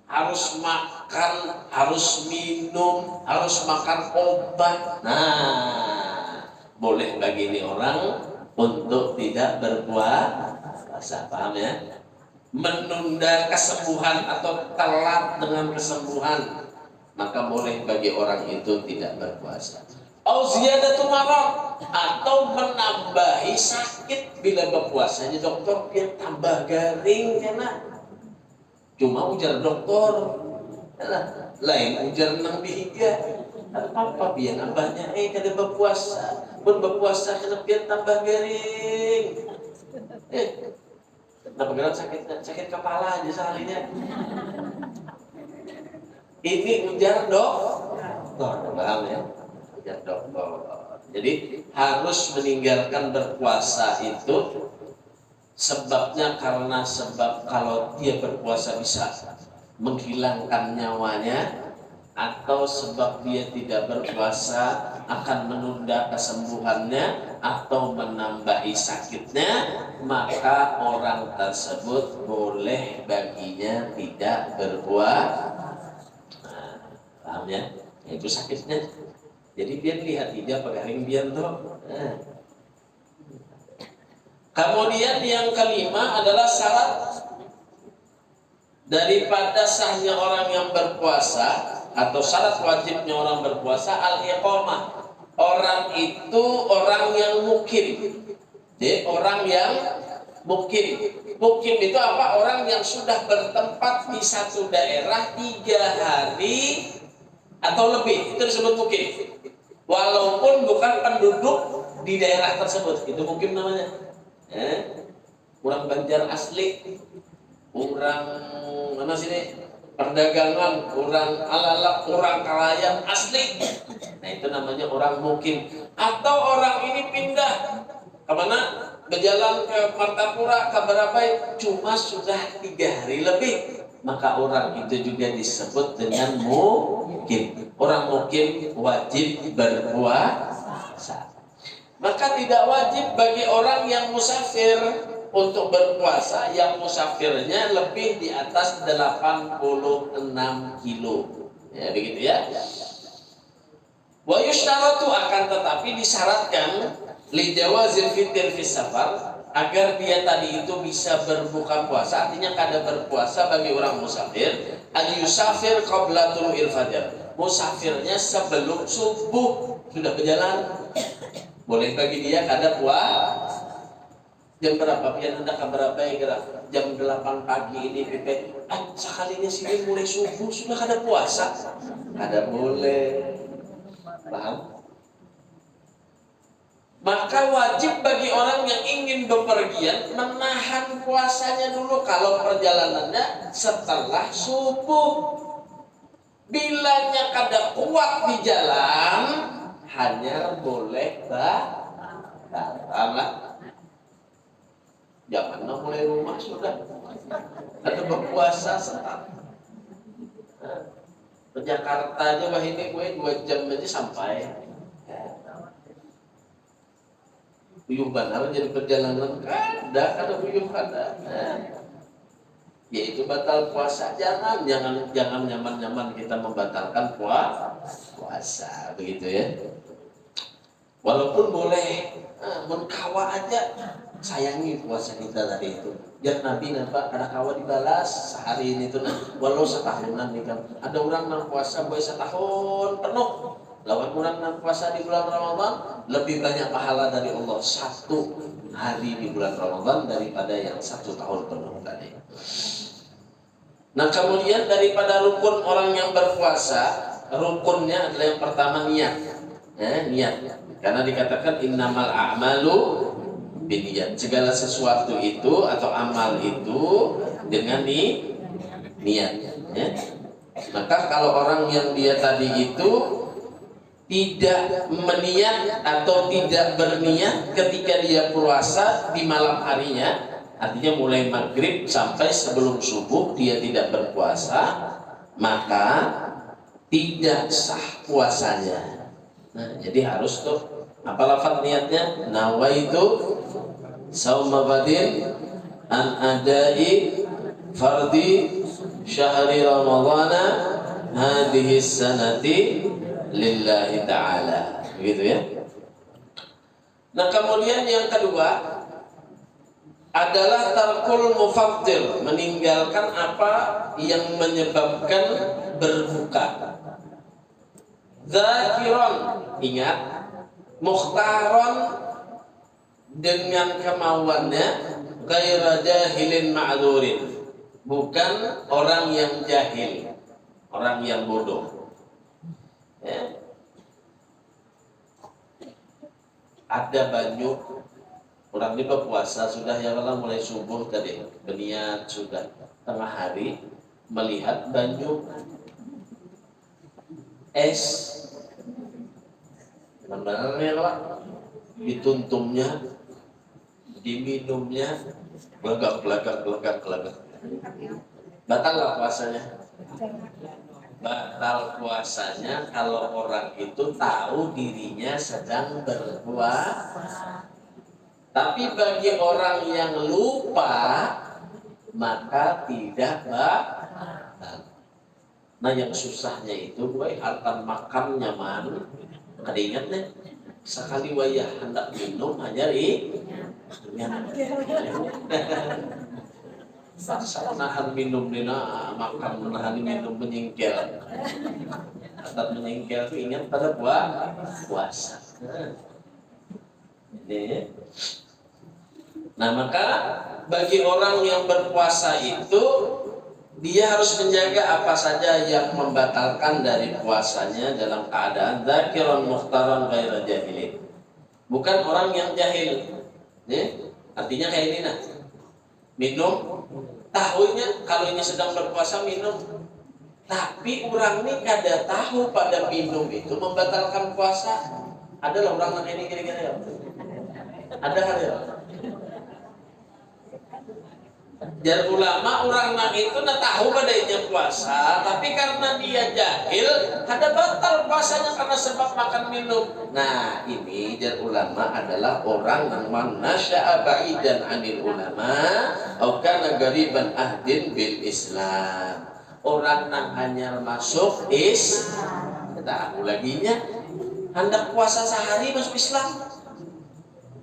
Harus makan, harus minum, harus makan obat. Nah, boleh bagi ini orang untuk tidak berpuasa, paham ya? Menunda kesembuhan atau telat dengan kesembuhan, maka boleh bagi orang itu tidak berpuasa. Au ziyadatul marad, atau menambahi sakit bila berpuasa. Jadi dokter dia tambah garing karena cuma ujar dokter, lain ujar nang bihiga. Apa biar nambahnya? Kada berpuasa, pun berpuasa kena biar tambah garing. Kenapa kena sakit kepala aja seharinya? Ini ujar dokter, paham ya? Ujar dokter. Jadi harus meninggalkan berpuasa itu. Sebabnya karena sebab kalau dia berpuasa bisa menghilangkan nyawanya, atau sebab dia tidak berpuasa akan menunda kesembuhannya atau menambahi sakitnya, maka orang tersebut boleh baginya tidak berpuasa. Nah, paham ya? Itu sakitnya. Jadi biar lihat dia pegaring biar tuh. Kemudian yang kelima adalah syarat daripada sahnya orang yang berpuasa atau syarat wajibnya orang berpuasa al-iqamah. Orang itu orang yang mukim. Jadi orang yang mukim. Mukim itu apa? Orang yang sudah bertempat di satu daerah 3 hari atau lebih. Itu disebut mukim. Walaupun bukan penduduk di daerah tersebut, itu mukim namanya. Orang Banjar asli, orang mana sini perdagangan, orang alalak, orang Kalayan asli. Nah itu namanya orang mukim. Atau orang ini pindah kemana? Berjalan ke Martapura, ke Barabai, cuma sudah 3 hari lebih, maka orang itu juga disebut dengan mukim. Orang mukim wajib berpuasa. Maka tidak wajib bagi orang yang musafir untuk berpuasa yang musafirnya lebih di atas 86 kilo. Ya begitu ya. Wa yushtaratu, akan tetapi disyaratkan li jawazil fitr fi safar, agar dia tadi itu bisa berbuka puasa, artinya kada berpuasa bagi orang musafir, al yusafir qabla tulu'il fajar. Musafirnya sebelum subuh sudah berjalan. Boleh bagi dia kada puasa. Jam berapa? Pian hendak ke berapa ya? Jam 8 pagi ini Pipe. Sekalinya sini mulai subuh sudah kada puasa. Kada boleh. Paham? Maka wajib bagi orang yang ingin bepergian menahan puasanya dulu kalau perjalanannya setelah subuh. Bilanya kada kuat di jalan, hanya boleh batal. Jangan mulai rumah sudah ada berpuasa setelah. Ke Jakarta aja wah ini gue 2 jam aja sampai. Uyuh benar jadi perjalanan kada uyuh kada. Yaitu batal puasa. Jangan nyaman-nyaman kita membatalkan puasa begitu ya. Walaupun boleh menkawa aja sayangi puasa kita tadi itu. Biar Nabi nampak kada kawa dibalas sehari ini tuh walau setahunan nih kan. Ada orang nang puasa boleh setahun penuh. Lawan orang nang puasa di bulan Ramadan lebih banyak pahala dari Allah 1 hari di bulan Ramadan daripada yang 1 tahun penuh tadi. Nah kemudian daripada rukun orang yang berpuasa, rukunnya adalah yang pertama niat. Niat. Karena dikatakan innamal a'malu binniyat. Segala sesuatu itu atau amal itu dengan niat. Ya. Maka kalau orang yang dia tadi itu tidak meniat atau tidak berniat ketika dia puasa di malam harinya, artinya mulai maghrib sampai sebelum subuh dia tidak berpuasa, maka tidak sah puasanya. Nah, jadi harus tuh apa lafaz niatnya? Nawaitu sauma badin an adai fardi syahri ramadhana hadhihi sanati lillahi ta'ala, begitu ya. Nah kemudian yang kedua adalah tarkul mufattir, meninggalkan apa yang menyebabkan berbuka. Zakiron, ingat, mukhtaron dengan kemauannya, ghaira jahilin ma'dzurin, bukan orang yang jahil, orang yang bodoh. Ya. Ada banyak orang ini berpuasa sudah ya kalau mulai subuh tadi berniat sudah tengah hari melihat banyak es benar-benar Pak dituntumnya diminumnya gelagak batal lah puasanya. Batal puasanya kalau orang itu tahu dirinya sedang berpuasa. Tapi bagi orang yang lupa maka tidak batal. Nah yang susahnya itu gue harta makan nyaman. Ada ingat nih sekali wayah hendak minum hanya salah nahan minum nina makan menahan minum menyingkir. Atau menyingkir itu ingat pada puasa. Ini. Nah maka bagi orang yang berpuasa itu dia harus menjaga apa saja yang membatalkan dari puasanya dalam keadaan dzakiran mukhtaran ghaira jahilin. Bukan orang yang jahil. Artinya kayak ini nah. Minum tahunya kalau ini sedang berpuasa minum, tapi orang ini kada tahu pada minum itu membatalkan puasa. Adalah orang yang ini kira-kira ya. Ada hal ya. Jar ulama orang nang itu nak tahu padanya puasa, tapi karena dia jahil, kada batal puasanya karena sebab makan minum. Nah ini jar ulama adalah orang yang manasya'a ba'idan anil ulama, atau kana gariban ahdin bil Islam. Orang yang hanya masuk tahu laginya, hendak puasa sehari masuk Islam.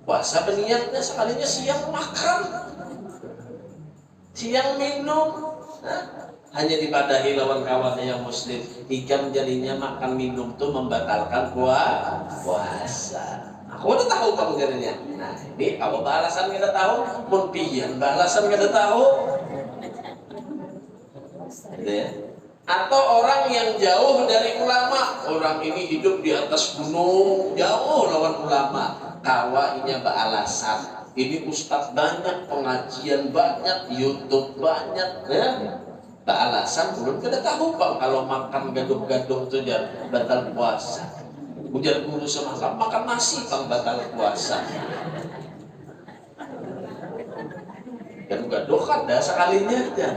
Puasa berniatnya sekalinya siang makan. Siang minum, hanya dipadahi lawan kawannya yang muslim. Hingga jadinya makan minum tuh membatalkan puasa. Aku udah tahu kamu jadinya. Nah ini kalau balasan kita tahu, munpian balasan kita tahu. Gitu ya. Atau orang yang jauh dari ulama, orang ini hidup di atas gunung, jauh lawan ulama. kawainya beralasan. Ini ustadz banyak, pengajian banyak, YouTube banyak, ya. Beralasan belum kita tahu bang kalau makan gaduh-gaduh itu jangan batal puasa. Ujar guru semalam makan nasi bang batal puasa. Gaduh-gaduh kan dah sekalinya aja.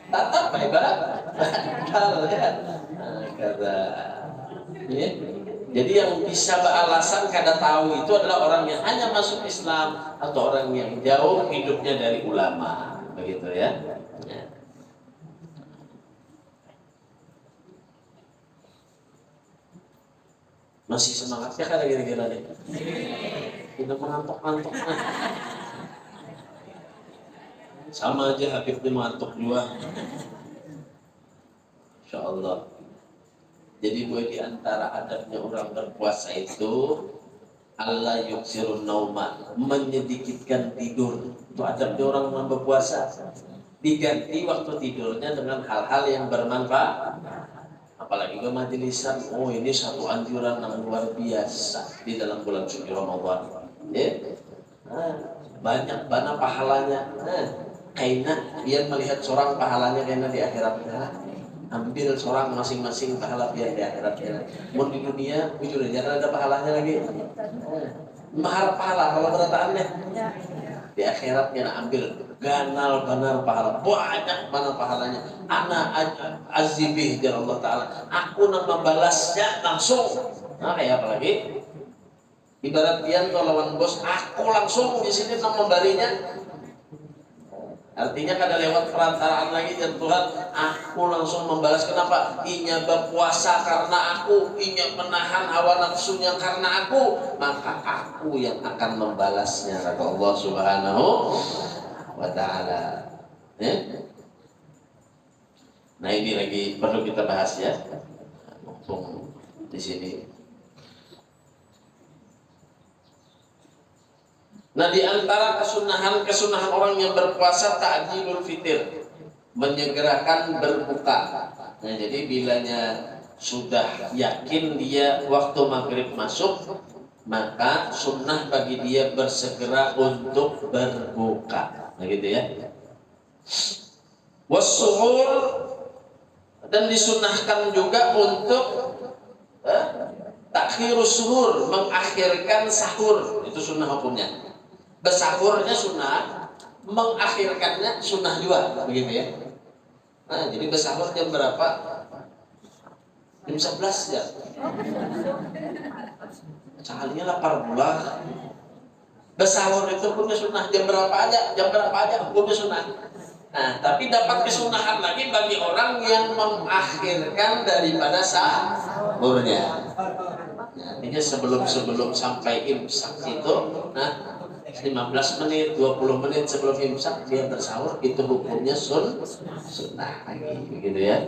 Tatap hebat, batal ya. Kata, ya. Jadi yang bisa beralasan kada tahu itu adalah orang yang hanya masuk Islam atau orang yang jauh hidupnya dari ulama, begitu ya. Masih semangatnya kada kira-kira nih? Kita mengantuk-antuk. Sama aja Habib dia mengantuk juga. Insya Allah. Jadi buat di antara adabnya orang berpuasa itu Allah yuksirun nauma, menyedikitkan tidur. Itu adabnya orang yang berpuasa. Diganti waktu tidurnya dengan hal-hal yang bermanfaat. Apalagi ke majelisan, oh ini satu anjuran yang luar biasa di dalam bulan suci Ramadan. Banyak mana pahalanya. Kaina dia melihat seorang pahalanya kaina di akhiratnya. Ambil seorang masing-masing pahala biar di akhiratnya. Mau di dunia, jujur aja ada pahalanya lagi. Mahal pahala kalau berataannya. Di akhiratnya ambil ganal benar pahala. Banyak mana pahalanya. Ana azibih jar Allah Ta'ala. Aku nak membalasnya langsung. Nah kayak apa lagi? Ibarat dia lawan bos, aku langsung di sini nak membarinya. Artinya kada lewat perantaraan lagi dan Tuhan, aku langsung membalas. Kenapa? Inya berpuasa karena aku, inya menahan hawa nafsunya karena aku, maka aku yang akan membalasnya, kata Allah Subhanahu wa Ta'ala. Nah ini lagi perlu kita bahas ya, mumpung di sini. Nah di antara kesunahan orang yang berpuasa ta'jilul fitir, menyegerakan berbuka. Nah jadi bilanya sudah yakin dia waktu maghrib masuk, maka sunnah bagi dia bersegera untuk berbuka. Nah gitu ya. Wassuhur, dan disunnahkan juga untuk takhirus suhur, mengakhirkan sahur. Itu sunnah hukumnya. Bersahurnya sunnah, mengakhirkannya sunnah juga, begitu ya. Nah, jadi bersahur jam berapa? Jam 11 ya. Sekalinya lapar pula. Bersahur itu hukumnya sunnah, jam berapa aja hukumnya sunnah. Nah, tapi dapat kesunahan lagi bagi orang yang mengakhirkan daripada sahurnya. Nah, artinya sebelum sampai imsak itu, nah 15 menit, 20 menit sebelum imsak dia bersahur, itu hukumnya sunnah lagi, begitu ya.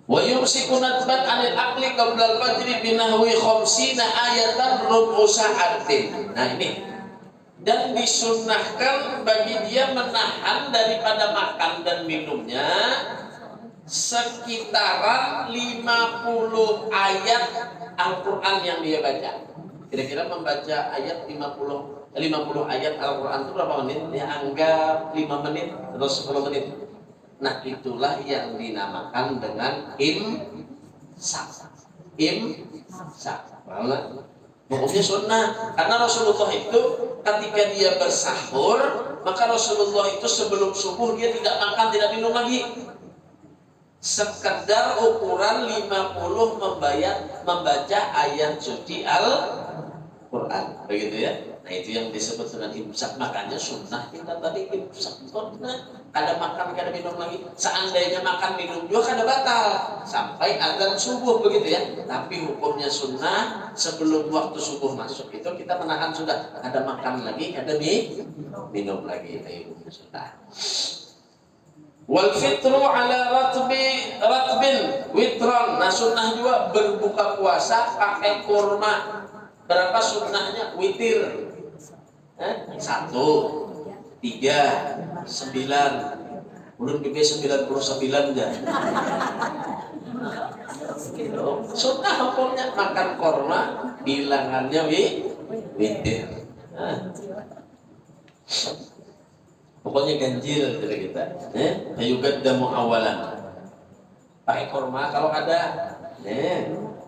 Wa yumsiku nadban anil aqli qabla al-fajri binahwi khamsina ayatan rubu sa'atin. Nah ini, dan disunnahkan bagi dia menahan daripada makan dan minumnya sekitaran 50 ayat Al-Quran yang dia baca. Kira-kira membaca ayat 50 ayat Al-Quran itu berapa menit? Ya anggap 5 menit atau 10 menit. Nah itulah yang dinamakan dengan imsak. Hukumnya sunnah. Karena Rasulullah itu ketika dia bersahur, maka Rasulullah itu sebelum subuh dia tidak makan, tidak minum lagi. Sekedar ukuran 50 membaca ayat suci Al-Quran, begitu ya. Nah itu yang disebut dengan imsak. Makanya sunnah kita tadi imsak. Kada makan, kada minum lagi. Seandainya makan minum juga kada batal sampai azan subuh, begitu ya. Tapi hukumnya sunnah, sebelum waktu subuh masuk itu kita menahan sudah. Kada makan lagi, kada minum lagi. Itu hukumnya sunnah. Wal fitru ala ratbin witron. Nah sunnah juga berbuka puasa pakai kurma. Berapa sunnahnya? Witir 1, 3, 9. Belum juga 99 ya. Sunnah hukumnya makan kurma bilangannya witir. Pokoknya ganjil dari kita. Ayo gaddamu awalan. Pakai kurma kalau ada.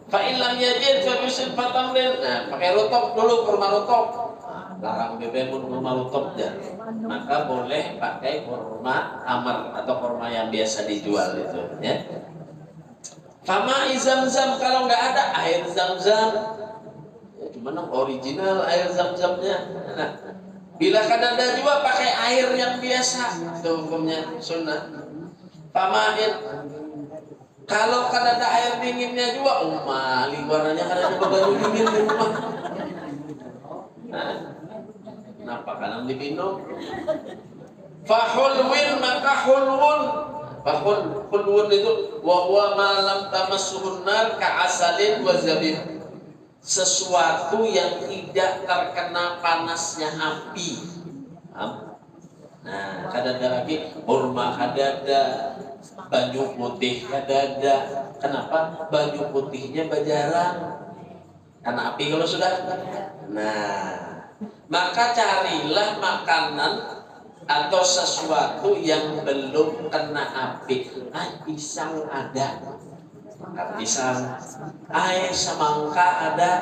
Fa'ilam yajid fabisin fatamrin. Nah, pakai rutop dulu, kurma rutop. Larang BBM kurma rutop ya. Maka boleh pakai kurma amar atau kurma yang biasa dijual itu. Ya. Fama zam-zam kalau nggak ada air zam-zam. Ya, gimana original air zam-zamnya? Nah, bila kadada juga pakai air yang biasa, itu hukumnya sunnah. Famain kalau kadada air dinginnya juga, mali warnanya kadada baju dingin di rumah. Nah, kenapa kanan diminum? Fahulwin maka hulwun. Hulwun itu wahwa malam tamassuhun nar ka'asalin wa zabib. Sesuatu yang tidak terkena panasnya api. Nah, kadada lagi kurma kadada, baju putih kadada. Kenapa? Baju putihnya bajarang. Karena api kalau sudah. Nah, maka carilah makanan atau sesuatu yang belum kena api. Pisang ada. Makan pisang. Semangka ada.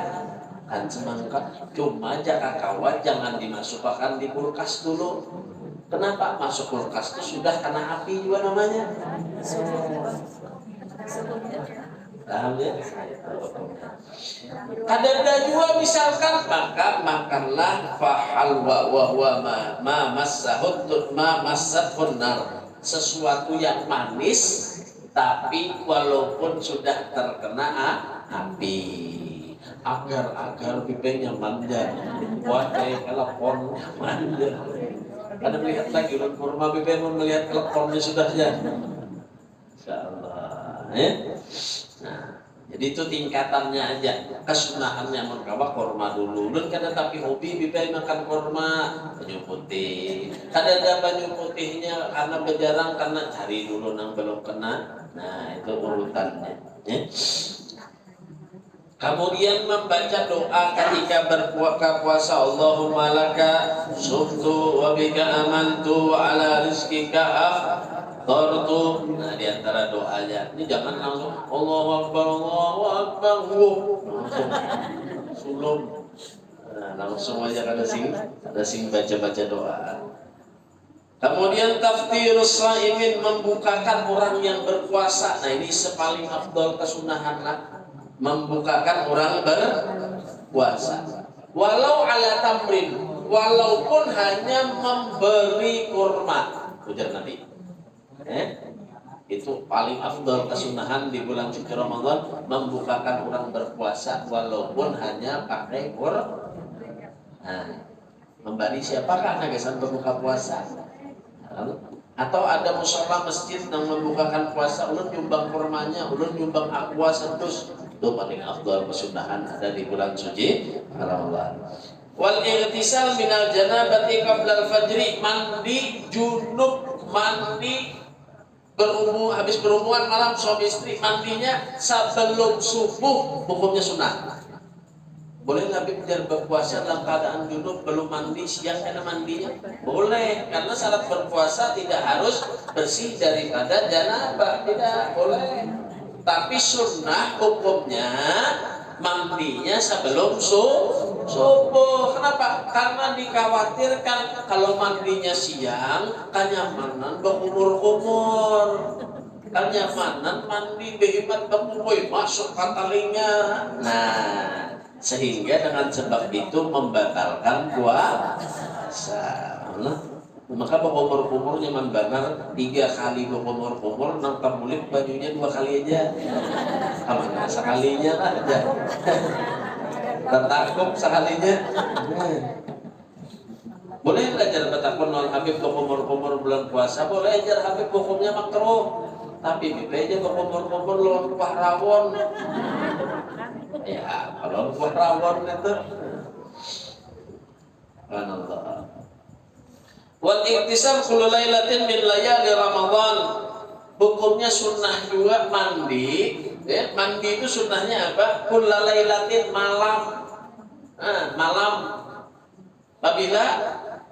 Kan semangka. Cuma jaka kawat jangan dimasukkan di kulkas dulu. Kenapa? Masuk kulkas itu sudah kena api juga namanya. Paham ya? Kadada juga misalkan maka makanlah fahal wa ma massahun nar, sesuatu yang manis tapi walaupun sudah terkena api. Agar pipenya manja, wakai telepon manja. Ada melihat lagi ulun kurma pipe melihat teleponnya sudah ya. Insyaallah. Nah, jadi itu tingkatannya aja. Kesunahannya mengkawa kurma dulu. Ulun kada tapi hobi pipe makan kurma banyu putih. Kada ada banyu putihnya karena bejarang karena cari dulu nang belum kena. Nah, itu urutannya. Kemudian membaca doa ketika berpuasa Allahumma laka sumtu wa bika amantu wa ala rizkika aftartu. Nah, di antara doanya ini jangan langsung Allahu Akbar langsung sulum. Nah, langsung aja kada sing baca doa. Kemudian taftirus shaimin membukakan orang yang berpuasa. Nah, ini sepaling afdal kesunahan lah. Membukakan orang berpuasa walau ala tamrin, walaupun hanya memberi kurma. Ujar Nabi itu paling afdal kesunahan di bulan suci Ramadan, membukakan orang berpuasa walaupun hanya pakai kurma. Memberi siapakah nagesan berbuka puasa? Atau ada musola masjid yang membukakan puasa, ulun nyumbang kurmanya, ulun nyumbang aqua sentus. Itu paling afdal kesunahan ada di bulan suci Ramadan. Wal ightisal minal janabati qabla al-fajri, mandi junub, mandi habis berhubungan malam suami istri, mandinya sebelum subuh, hukumnya sunnah. Boleh Nabi berpuasa dalam keadaan junub belum mandi, siang karena mandinya? Boleh, karena syarat berpuasa tidak harus bersih daripada janabah, tidak boleh. Tapi sunnah hukumnya mandinya sebelum subuh. Kenapa? Karena dikhawatirkan kalau mandinya siang, kenyamanan berkumur-kumur. Kenyamanan mandi behemat berkumur masuk katalinga. Nah, sehingga dengan sebab itu membatalkan puasa. Maka berkumur-kumur nyaman benar 3 kali berkumur-kumur, nang kamulit bajunya 2 kali aja. Kamana sekalinya aja. Tertakut sekalinya. Boleh belajar betakun non Habib berkumur-kumur bulan puasa, boleh ajar Habib hukumnya makruh. Tapi bibeja berkumur-kumur lawan kuah rawon. Ya, kalau kuah rawon itu. Subhanallah. Wal iktisal kullu lailatin min layali Ramadan. Hukumnya sunnah juga mandi. Mandi itu sunnahnya apa? Kullu lailatin malam. Malam. Apabila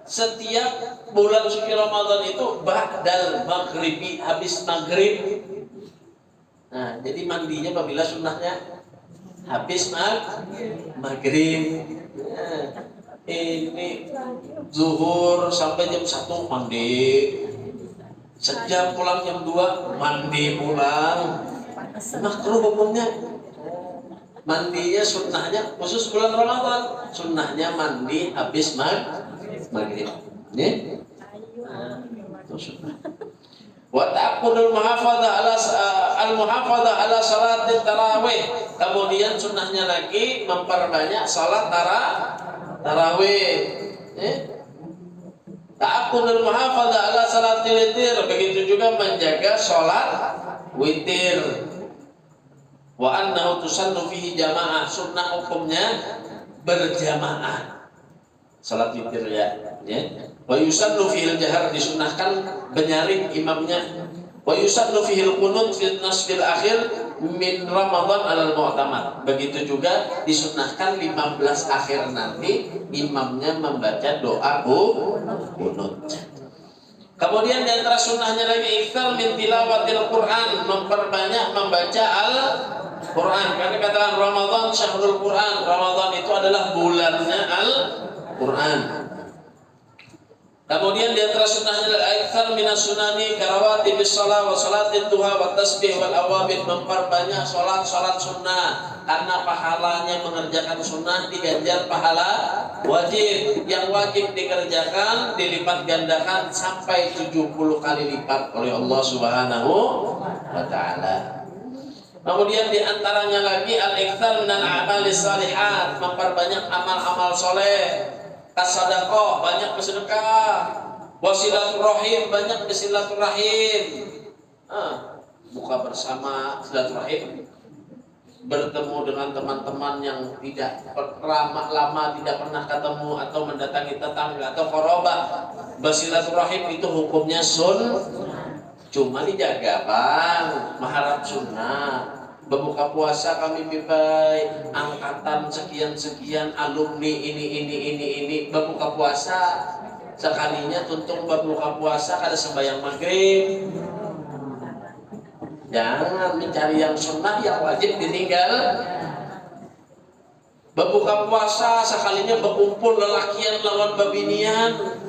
setiap bulan suci Ramadan itu ba'dal maghribi, habis maghrib. Nah, jadi mandinya apabila sunnahnya habis maghrib. Ini zuhur sampai jam 1 mandi. Sejam pulang jam 2 mandi pulang. Makruh hukumnya. Mandinya sunnahnya khusus bulan Ramadan. Sunnahnya mandi habis maghrib. Nih. Itu sunnah. Wa ta'aqqudul al-muhafadzah ala salatit tarawih. Kemudian sunnahnya lagi memperbanyak salat tarawih. Ta'aqqudul muhafadzah ala salatil witir. Begitu juga menjaga salat witir. Wa annahu tusannu fihi jamaah. Sunnah hukumnya berjamaah. Salat witir ya. Wa yusannu fihil jahar, disunnahkan menyaring imamnya. Wa yusannu fihil qunut fil nasfil akhir min Ramadan alal mu'tamad. Begitu juga disunnahkan 15 akhir nanti imamnya membaca doa qunut. Kemudian di antara sunnahnya lagi iktsar min tilawatil Quran, memperbanyak membaca Al-Quran. Karena katakan Ramadan syahrul Quran, Ramadan itu adalah bulannya Al-Quran. Kemudian di antara sunnahnya al-iktsar minas sunani karawati bis shalah wa salatit duha wa tasbih wal awabid, memperbanyak salat sunnah karena pahalanya mengerjakan sunnah diganjar pahala wajib. Yang wajib dikerjakan dilipat gandakan sampai 70 kali lipat oleh Allah Subhanahu wa taala. Kemudian di antaranya lagi al-iktsar minal a'malis shalihat, memperbanyak amal-amal soleh. Kasadaqah, banyak bersedekah. Wasilaturrahim, banyak bersilaturahim. Buka bersama, silaturahim, bertemu dengan teman-teman yang tidak lama tidak pernah ketemu, atau mendatangi tetangga atau korobah. Bersilaturahim itu hukumnya cuma dijaga bang, mengharap sunnah. Berbuka puasa kami bibai angkatan sekian alumni ini berbuka puasa sekalinya tuntung berbuka puasa kada sembahyang maghrib. Jangan mencari yang sunnah, yang wajib ditinggal. Berbuka puasa sekalinya berkumpul lelakian lawan babinian.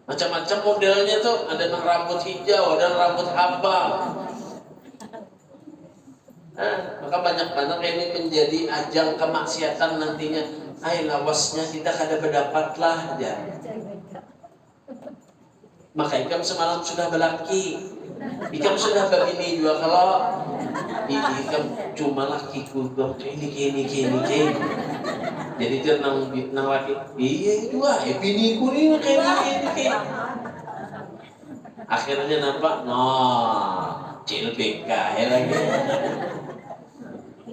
Macam-macam modelnya tuh, ada yang rambut hijau, ada yang rambut abang. Maka banyak-banyak ini menjadi ajang kemaksiatan nantinya. Lawasnya kita kada berdapatlah aja. Maka ikam semalam sudah belaki, ikam sudah begini juga. Kalau ikam cuma lakiku ini. Jadi dia nang laki, iya itu biniku ini kayak. Akhirnya nampak CLBK ya lagi.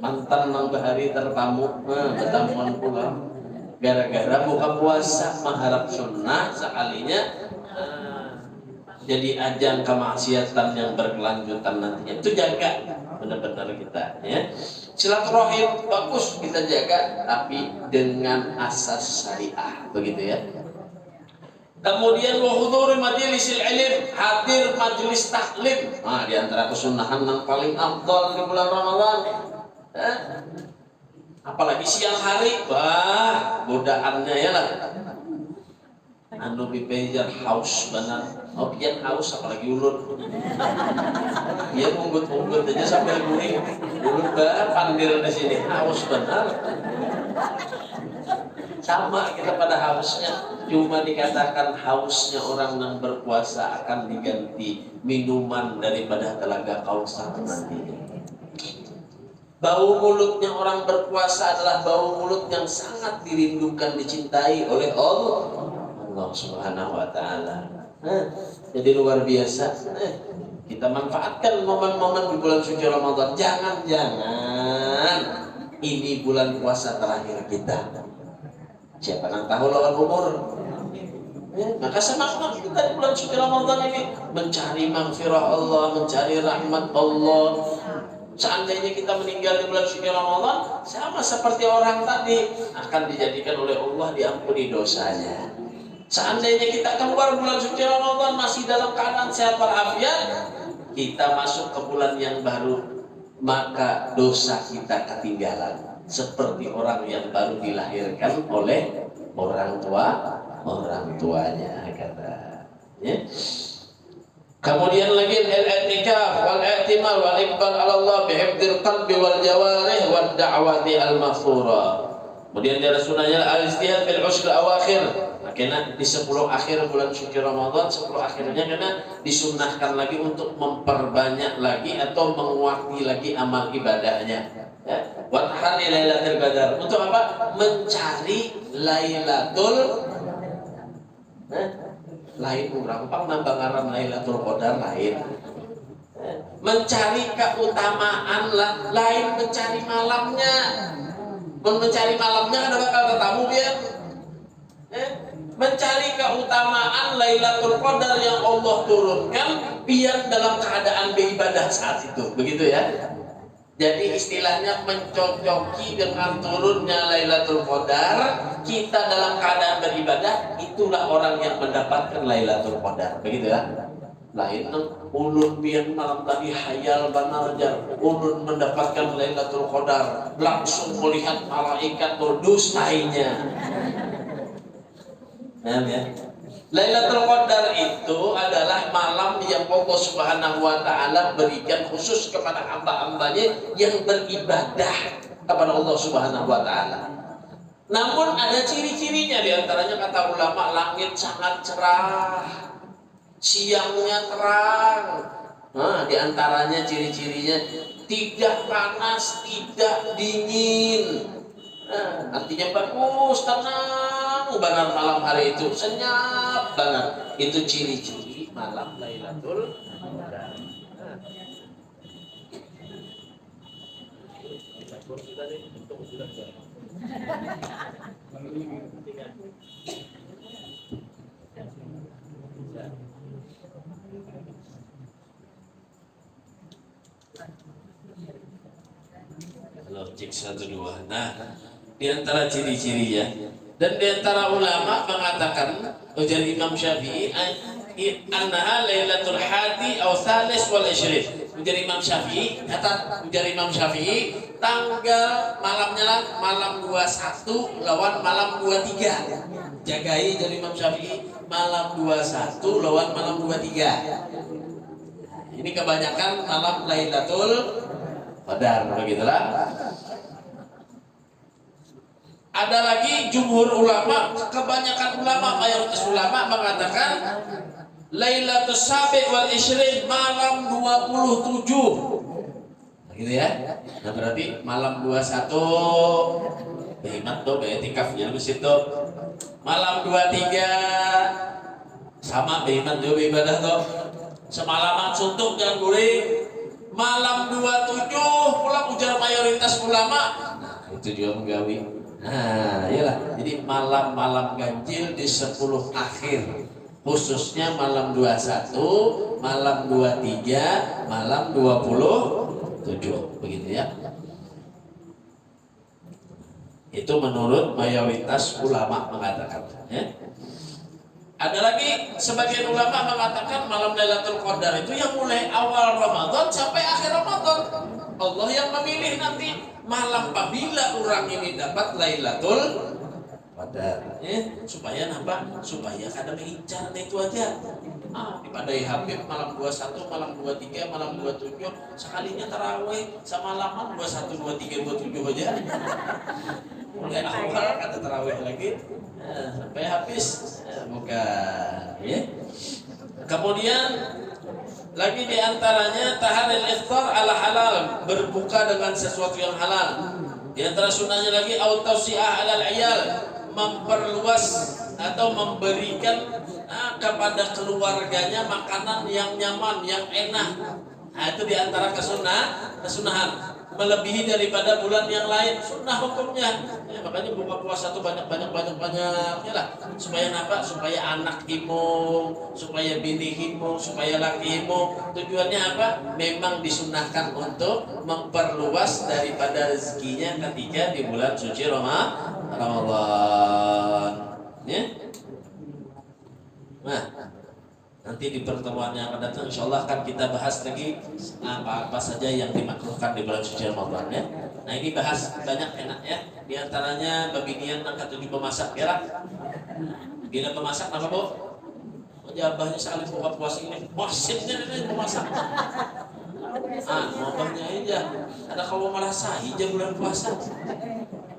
Mantan nang bahari tertamu, bertamuan pulang. Gara-gara buka puasa mengharap sunnah sekalinya jadi ajang kemaksiatan yang berkelanjutan nantinya. Itu jaga benar-benar kita ya. Silaturahim bagus kita jaga, tapi dengan asas syariah, begitu ya. Kemudian wa hudhuri majlisil ilm, hadir majelis taklim. Di antara kesunahan yang paling afdal di bulan Ramadan. Apalagi siang hari, godaannya ya lah. Anu bipejar haus benar. Pian haus apalagi ulun. Dia unggut-unggut aja sampai guring. Ulun pandir di sini haus benar. Sama kita pada hausnya, cuma dikatakan hausnya orang yang berpuasa akan diganti minuman daripada telaga kausar nantinya. Bau mulutnya orang berpuasa adalah bau mulut yang sangat dirindukan, dicintai oleh Allah Subhanahu wa taala. Jadi luar biasa. Kita manfaatkan momen-momen di bulan suci Ramadan. Jangan-jangan ini bulan puasa terakhir kita. Siapa yang tahu lawan umur? Maka semangat kita di bulan suci Ramadan ini mencari maghfirah Allah, mencari rahmat Allah. Seandainya kita meninggal di bulan suci Ramadan, sama seperti orang tadi, akan dijadikan oleh Allah diampuni dosanya. Seandainya kita keluar bulan suci Ramadan masih dalam keadaan sehat walafiat, kita masuk ke bulan yang baru, maka dosa kita ketinggalan. Seperti orang yang baru dilahirkan oleh orang tuanya, kata. Ya. Kemudian lagi al-i'tikaf wal i'timal wal iqbal 'ala Allah bi hifdzil qalbi wal jawarih wad da'wati al maghfura. Kemudian dari sunnahnya al-ijtihad fil ushr awakhir. Karena di 10 akhir bulan suci Ramadan, 10 akhirnya karena disunnahkan lagi untuk memperbanyak lagi atau menguati lagi amal ibadahnya. Ya. Wa tahri lailatul qadar. Untuk apa? Mencari Lailatul lain gampang nambah ngaran Lailatul Qadar lain. Mencari keutamaan lain mencari malamnya. Mencari malamnya kan bakal ketemu ya. Mencari keutamaan Lailatul Qadar yang Allah turunkan biar dalam keadaan beribadah saat itu. Begitu ya. Jadi istilahnya mencocoki dengan turunnya Lailatul Qadar, kita dalam keadaan beribadah, itulah orang yang mendapatkan Lailatul Qadar. Begitu ya. Lain ulun pian malam tadi hayal banarjar, ulun mendapatkan Lailatul Qadar, langsung melihat malaikat turdus lainnya. Nah, ya. Lailatul Qadar itu adalah malam yang Allah Subhanahu wa taala berikan khusus kepada hamba-hambanya yang beribadah kepada Allah Subhanahu wa taala. Namun ada ciri-cirinya, di antaranya kata ulama, langit sangat cerah, siangnya terang. Nah, di antaranya ciri-cirinya tidak panas, tidak dingin. Nah, artinya bagus, tenang banget malam hari itu, senyap banget. Itu ciri-ciri malam Lailatul Qadar. Logik 1-2. Nah, di antara ciri-cirinya dan di antara ulama mengatakan dari Imam Syafi'i annaha lailatul hadi aw tsalis wal 20. Dari Imam Syafi'i tanggal malamnya lah malam 21 lawan malam 23. Jagai dari Imam Syafi'i malam 21 lawan malam 23. Ini kebanyakan malam Lailatul Qadar, begitulah. Ada lagi jumhur ulama, kebanyakan ulama, mayoritas ulama mengatakan Lailatul Sabi wal 20, malam 27. Gitu ya. Nah, berarti malam 21 hemat tuh i'tikafnya di situ. Malam 23 sama hemat juga ibadah tuh. Semalaman suntuk jangan guling. Malam 27 pulang ujar mayoritas ulama. Nah, itu juga menggawi. Nah, iyalah. Jadi malam-malam ganjil di 10 akhir. Khususnya malam 21, malam 23, malam 27. Begitu ya. Itu menurut mayoritas ulama mengatakan, ya. Ada lagi sebagian ulama mengatakan malam Lailatul Qadar itu yang mulai awal Ramadan sampai akhir Ramadan. Allah yang memilih nanti malam apabila orang ini dapat Lailatul Qadar. Supaya nambah, supaya kada mengincar itu aja. Dipadai Habib malam 21, malam 23, malam 27, sekalinya tarawih sama malaman 21, 23, 27 aja. Mulai awal kata tarawih lagi sampai habis bukan ya. Kemudian lagi diantaranya taharil iftar ala halal, berbuka dengan sesuatu yang halal. Di antara sunnahnya lagi autausiah alal iyal, memperluas atau memberikan kepada keluarganya makanan yang nyaman, yang enak. Nah, itu di antara kesunahan. melebihi daripada bulan yang lain, sunnah hukumnya. Ya, makanya buka puasa tuh banyak ya lah. Supaya apa? Supaya anak himung, supaya bini himung, supaya laki himung. Tujuannya apa? Memang disunahkan untuk memperluas daripada rezekinya ketika di bulan suci Ramadan. Ya. Nah, nanti di pertemuan yang akan datang insya Allah akan kita bahas lagi apa-apa saja yang dimakruhkan di bulan suci Ramadan ya. Nah ini bahas banyak enak ya. Di antaranya babi nian angkat 7 pemasak ya. Bila pemasak apa bu? Jabahnya sekali buka puasa ini wasitnya ini pemasak. Ngomongnya aja. Ada kalau merasa hijau bulan puasa.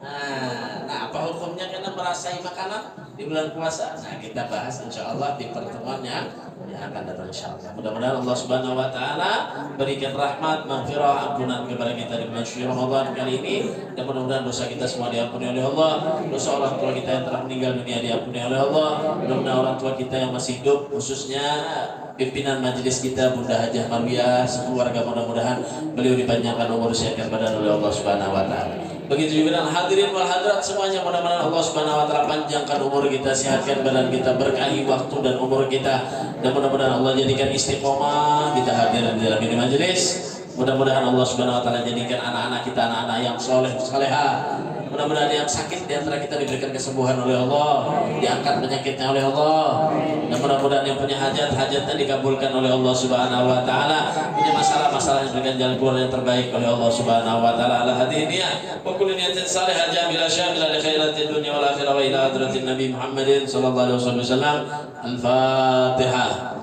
Nah, apa hukumnya karena merasai makanan di bulan puasa? Nah, kita bahas insya Allah di pertemuan yang akan datang insya Allah. Mudah-mudahan Allah Subhanahu Wa Taala berikan rahmat, maghfirah, ampunan kepada kita di bulan suci Ramadan kali ini. Dan mudah-mudahan dosa kita semua diampuni oleh Allah. Dosa orang tua kita yang telah meninggal dunia diampuni oleh Allah. Mudah-mudahan orang tua kita yang masih hidup, khususnya pimpinan majelis kita Bunda Hajah Marwiyah, sekeluarga, mudah-mudahan beliau dipanjangkan umur sehat badan oleh Allah Subhanahu Wa Taala. Begitu juga hadirin wal hadirat semuanya, mudah-mudahan Allah Subhanahu Wa Taala panjangkan umur kita, sehatkan badan kita, berkahi waktu dan umur kita, dan mudah-mudahan Allah jadikan istiqomah kita hadir di dalam ini majelis. Mudah-mudahan Allah Subhanahu Wa Taala jadikan anak-anak kita anak-anak yang soleh salehah. Mudah-mudahan yang sakit di antara kita diberikan kesembuhan oleh Allah, diangkat penyakitnya oleh Allah, dan mudah-mudahan yang punya hajat-hajatnya dikabulkan oleh Allah Subhanahu Wa Taala. Punya masalah-masalah yang diberikan jalan keluar yang terbaik oleh Allah Subhanahu Wa Taala. Ala hadiniya wa kulli niyatin salihah jamila syamila li khairatid dunya wal akhirah wa ila hadratin Nabi Muhammadin sallallahu alaihi wasallam. Al-Fatihah.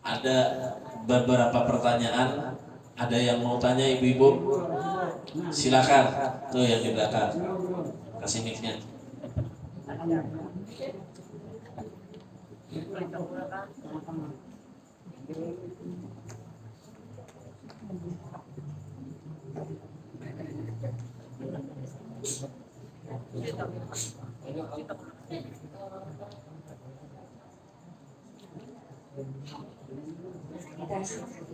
Ada beberapa pertanyaan. Ada yang mau tanya ibu-ibu? Silakan. Tuh yang di belakang. Kasih mic-nya.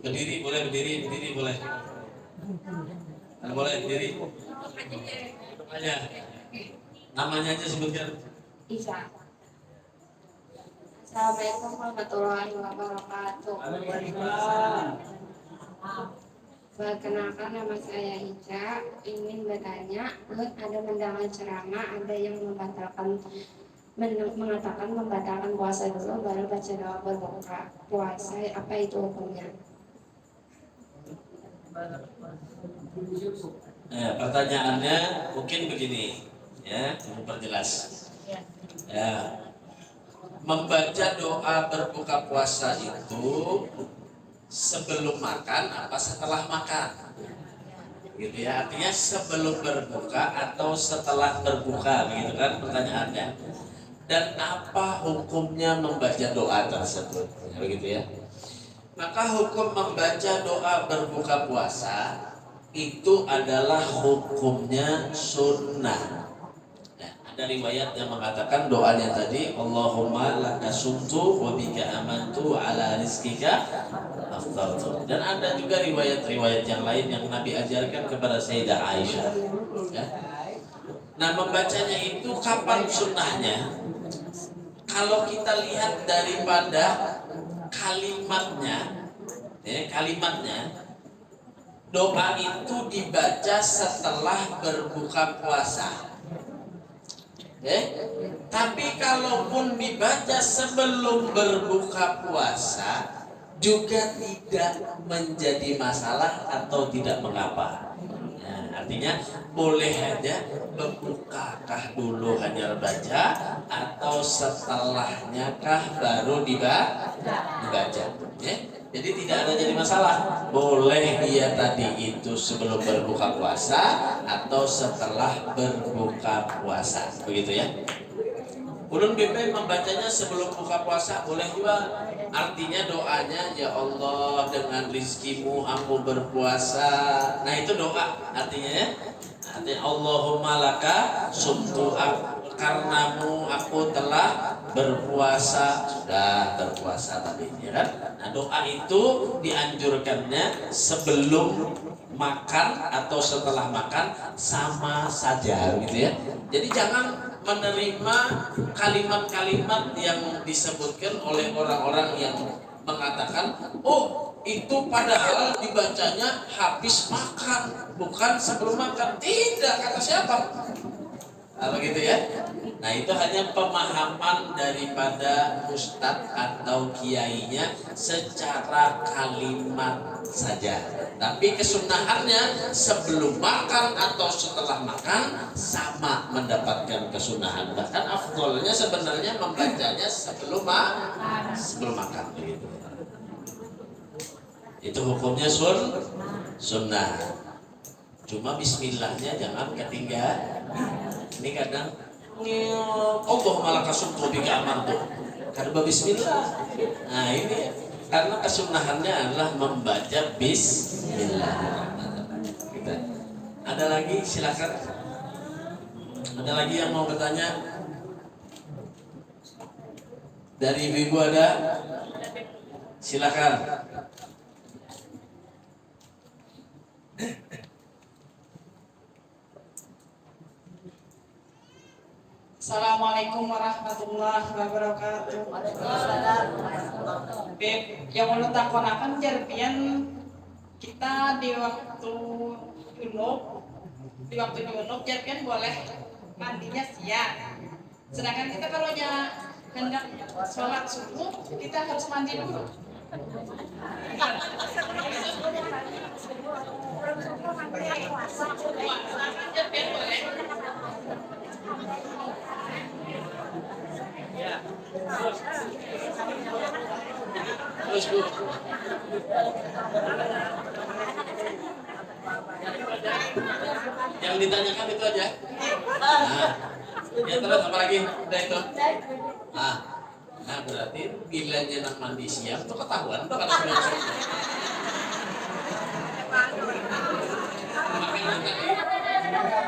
Berdiri boleh, berdiri boleh. Boleh berdiri. Aja. Namanya aja sebutkan. Isa. Assalamualaikum warahmatullahi wabarakatuh. Perkenalkan, nama saya Ica. Ingin bertanya, ada mendengar ceramah, ada yang mengatakan membatalkan puasa dulu baru baca doa berbuka puasa. Apa itu hukumnya? Pertanyaannya mungkin begini, ya, memperjelas. Ya, membaca doa berbuka puasa itu sebelum makan apa setelah makan? Gitu ya, artinya sebelum berbuka atau setelah berbuka, begitu kan pertanyaannya. Dan apa hukumnya membaca doa tersebut? Begitu ya. Maka hukum membaca doa berbuka puasa itu adalah hukumnya sunnah. Ada riwayat yang mengatakan doanya tadi, Allahumma laka sumtu wa bika amantu ala rizkika aftartu. Dan ada juga riwayat-riwayat yang lain yang Nabi ajarkan kepada Sayyidah Aisyah. Ya. Nah, membacanya itu kapan sunnahnya? Kalau kita lihat daripada kalimatnya, doa itu dibaca setelah berbuka puasa. Tapi kalaupun dibaca sebelum berbuka puasa juga tidak menjadi masalah atau tidak mengapa. Artinya boleh aja bebukakah dulu hanya baca atau setelahnya kah baru dibaca. Jadi tidak ada jadi masalah. Boleh dia tadi itu sebelum berbuka puasa atau setelah berbuka puasa. Begitu ya. Ulun BP membacanya sebelum buka puasa boleh juga. Artinya doanya, ya Allah dengan rizkimu aku berpuasa. Nah itu doa artinya ya. Artinya Allahumma laka sumtu, karenamu aku telah berpuasa, sudah berpuasa tadi ya kan. Nah doa itu dianjurkannya sebelum makan atau setelah makan sama saja gitu ya. Jadi jangan menerima kalimat-kalimat yang disebutkan oleh orang-orang yang mengatakan, oh itu padahal dibacanya habis makan, bukan sebelum makan. Tidak, kata siapa? Nah, begitu ya. Nah itu hanya pemahaman daripada ustadz atau kiainya secara kalimat saja. Tapi kesunahannya sebelum makan atau setelah makan sama mendapatkan kesunahan. Bahkan afdolnya sebenarnya membacanya sebelum makan begitu. Itu hukumnya sunnah. Cuma bismillahnya jangan ketinggalan. Ini kadang Allah malah kasumtu bika amantu karena bismillah. Nah ini karena kesunahannya adalah membaca bismillah. Gitu. Ada lagi, silakan. Ada lagi yang mau bertanya? Dari ibu ada? Silakan. Assalamualaikum warahmatullahi wabarakatuh. Beb, yang mau takonakan jarpian kita di waktu junub jarpian boleh mandinya siang. Sedangkan kita kalau hendak sholat subuh kita harus mandi dulu. Jarpian boleh. Terus Bu. Yang ditanyakan itu aja. Nah, ya terus apa lagi? Udah itu. Nah berarti bila nak mandi siang tuh ketahuan tuh karena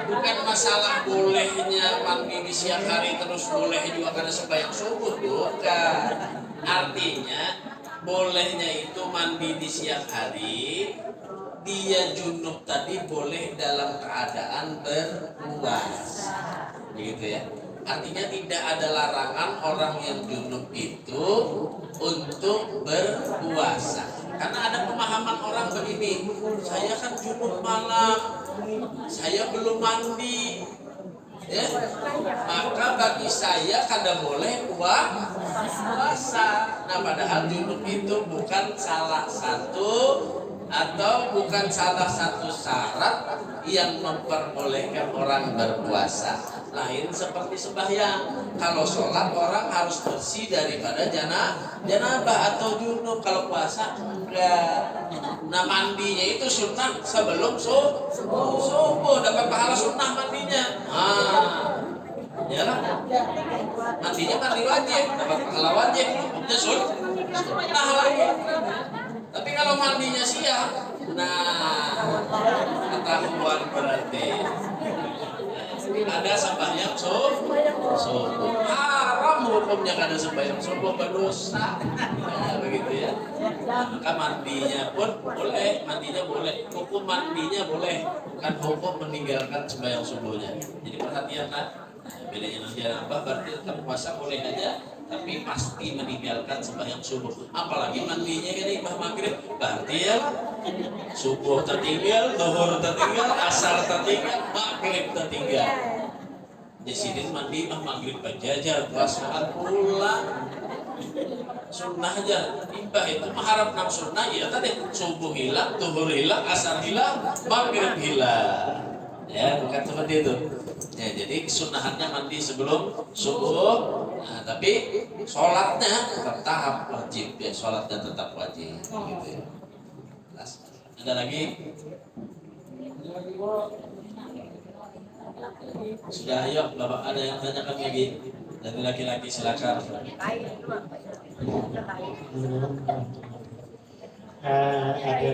bukan masalah bolehnya mandi di siang hari terus boleh juga karena sembahyang subuh, bukan. Artinya bolehnya itu mandi di siang hari, dia junub tadi boleh dalam keadaan berpuasa, begitu ya. Artinya tidak ada larangan orang yang junub itu untuk berpuasa. Karena ada pemahaman orang begini, saya kan junub malam, saya belum mandi, ya, maka bagi saya kada boleh puasa. Nah padahal junub itu bukan salah satu atau bukan salah satu syarat yang memperbolehkan orang berpuasa. Lain seperti sembahyang. Kalau sholat orang harus bersih daripada janabah atau junub. Kalau puasa enggak. Nah mandinya itu sunnah sebelum subuh, dapat pahala sunnah mandinya. Ya lah. Mandinya mandi wajib, dapat pahala wajib. Hukumnya sunnah lagi. Tapi kalau mandinya siang, nah ketahuan berarti ada sembahyang subuh. Haram hukumnya kada sembahyang subuh, berdosa. Nah, begitu ya. Maka mandinya pun boleh, hukum mandinya boleh, bukan hukum meninggalkan sembahyang subuhnya. Jadi perhatianlah. Bedanya nanti apa? Berarti tetap puasa boleh aja, tapi pasti meninggalkan sembahyang subuh. Apalagi mandinya kan imam maghrib, berarti ya subuh tertinggal, zuhur tertinggal, asar tertinggal, maghrib tertinggal. Di sini mandi imam maghrib aja puasaan pulang. Sunnah aja, ibah itu mengharap nang sunnah ya tadi subuh hilang, zuhur hilang, asar hilang, maghrib hilang. Ya bukan seperti itu. Ya, jadi kesunahannya mandi sebelum subuh. Nah, tapi sholatnya tetap wajib ya, sholatnya tetap wajib. Gitu ya. Ada lagi? Sudah, ayo Bapak, ada yang tanyakan lagi? Dari laki-laki silakan. Ada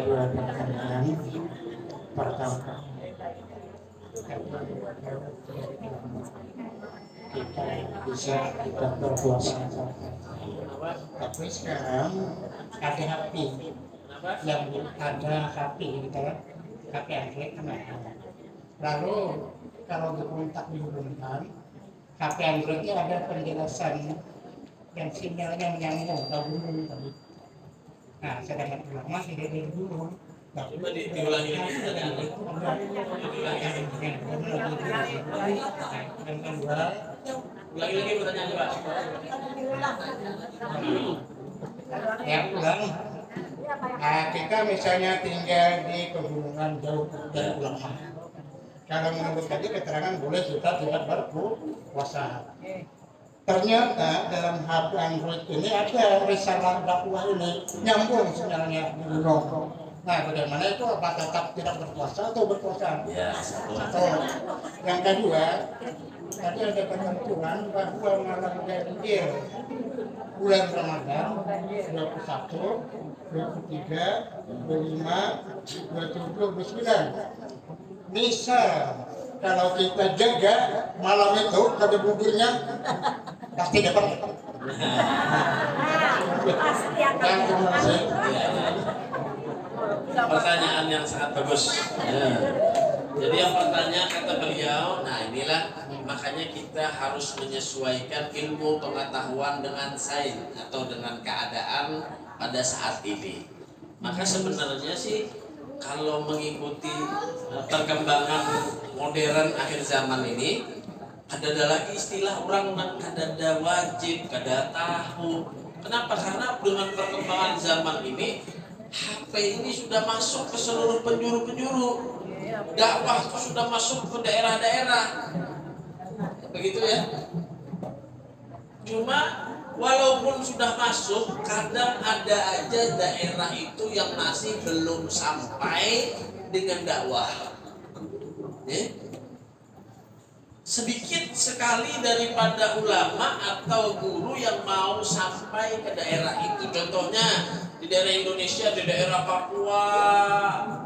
dua pertanyaan. Pertama, kita bisa kita berpuasa. Tapi sekarang ada HP yang ada HP gitu kan, HP Android namanya. Lalu kalau dikontak dihubungkan, HP Androidnya ada penjelasan yang sinyalnya menyambung, nggak bunyi tadi. Nah, sedangkan ulama tidak dulu. Coba diulangi lagi pertanyaannya. Yang kedua, Ulangi lagi pertanyaannya, Pak. yang ulang, nah, kita misalnya tinggal di pegunungan jauh dari ulama. Kalau menurut tadi keterangan boleh kita tidak berpuasa. Ternyata dalam HP Android ini ada risalah dakwah ini nyambung sinyalnya di gunung. Nah, bagaimana itu? Apa tetap tidak berpuasa atau berpuasa? Ya, satu. Yang kedua, tadi ada ketentuan bahwa malam ganjil bulan Ramadan 21, 23, 25, 27, 29. Misal kalau kita jaga malam itu kada buburnya pasti dapat. Yang kemudian, Pertanyaan yang sangat bagus. Ya. Jadi yang pertanyaan kata beliau, nah inilah makanya kita harus menyesuaikan ilmu pengetahuan dengan sains atau dengan keadaan pada saat ini. Maka sebenarnya sih kalau mengikuti perkembangan modern akhir zaman ini, ada lagi istilah orang kadada wajib, kada tahu. Kenapa? Karena dengan perkembangan zaman ini, HP ini sudah masuk ke seluruh penjuru-penjuru. Dakwah itu sudah masuk ke daerah-daerah. Begitu ya. Cuma walaupun sudah masuk, kadang ada aja daerah itu yang masih belum sampai dengan dakwah. Sedikit sekali daripada ulama atau guru yang mau sampai ke daerah itu. Contohnya di daerah Indonesia, di daerah Papua,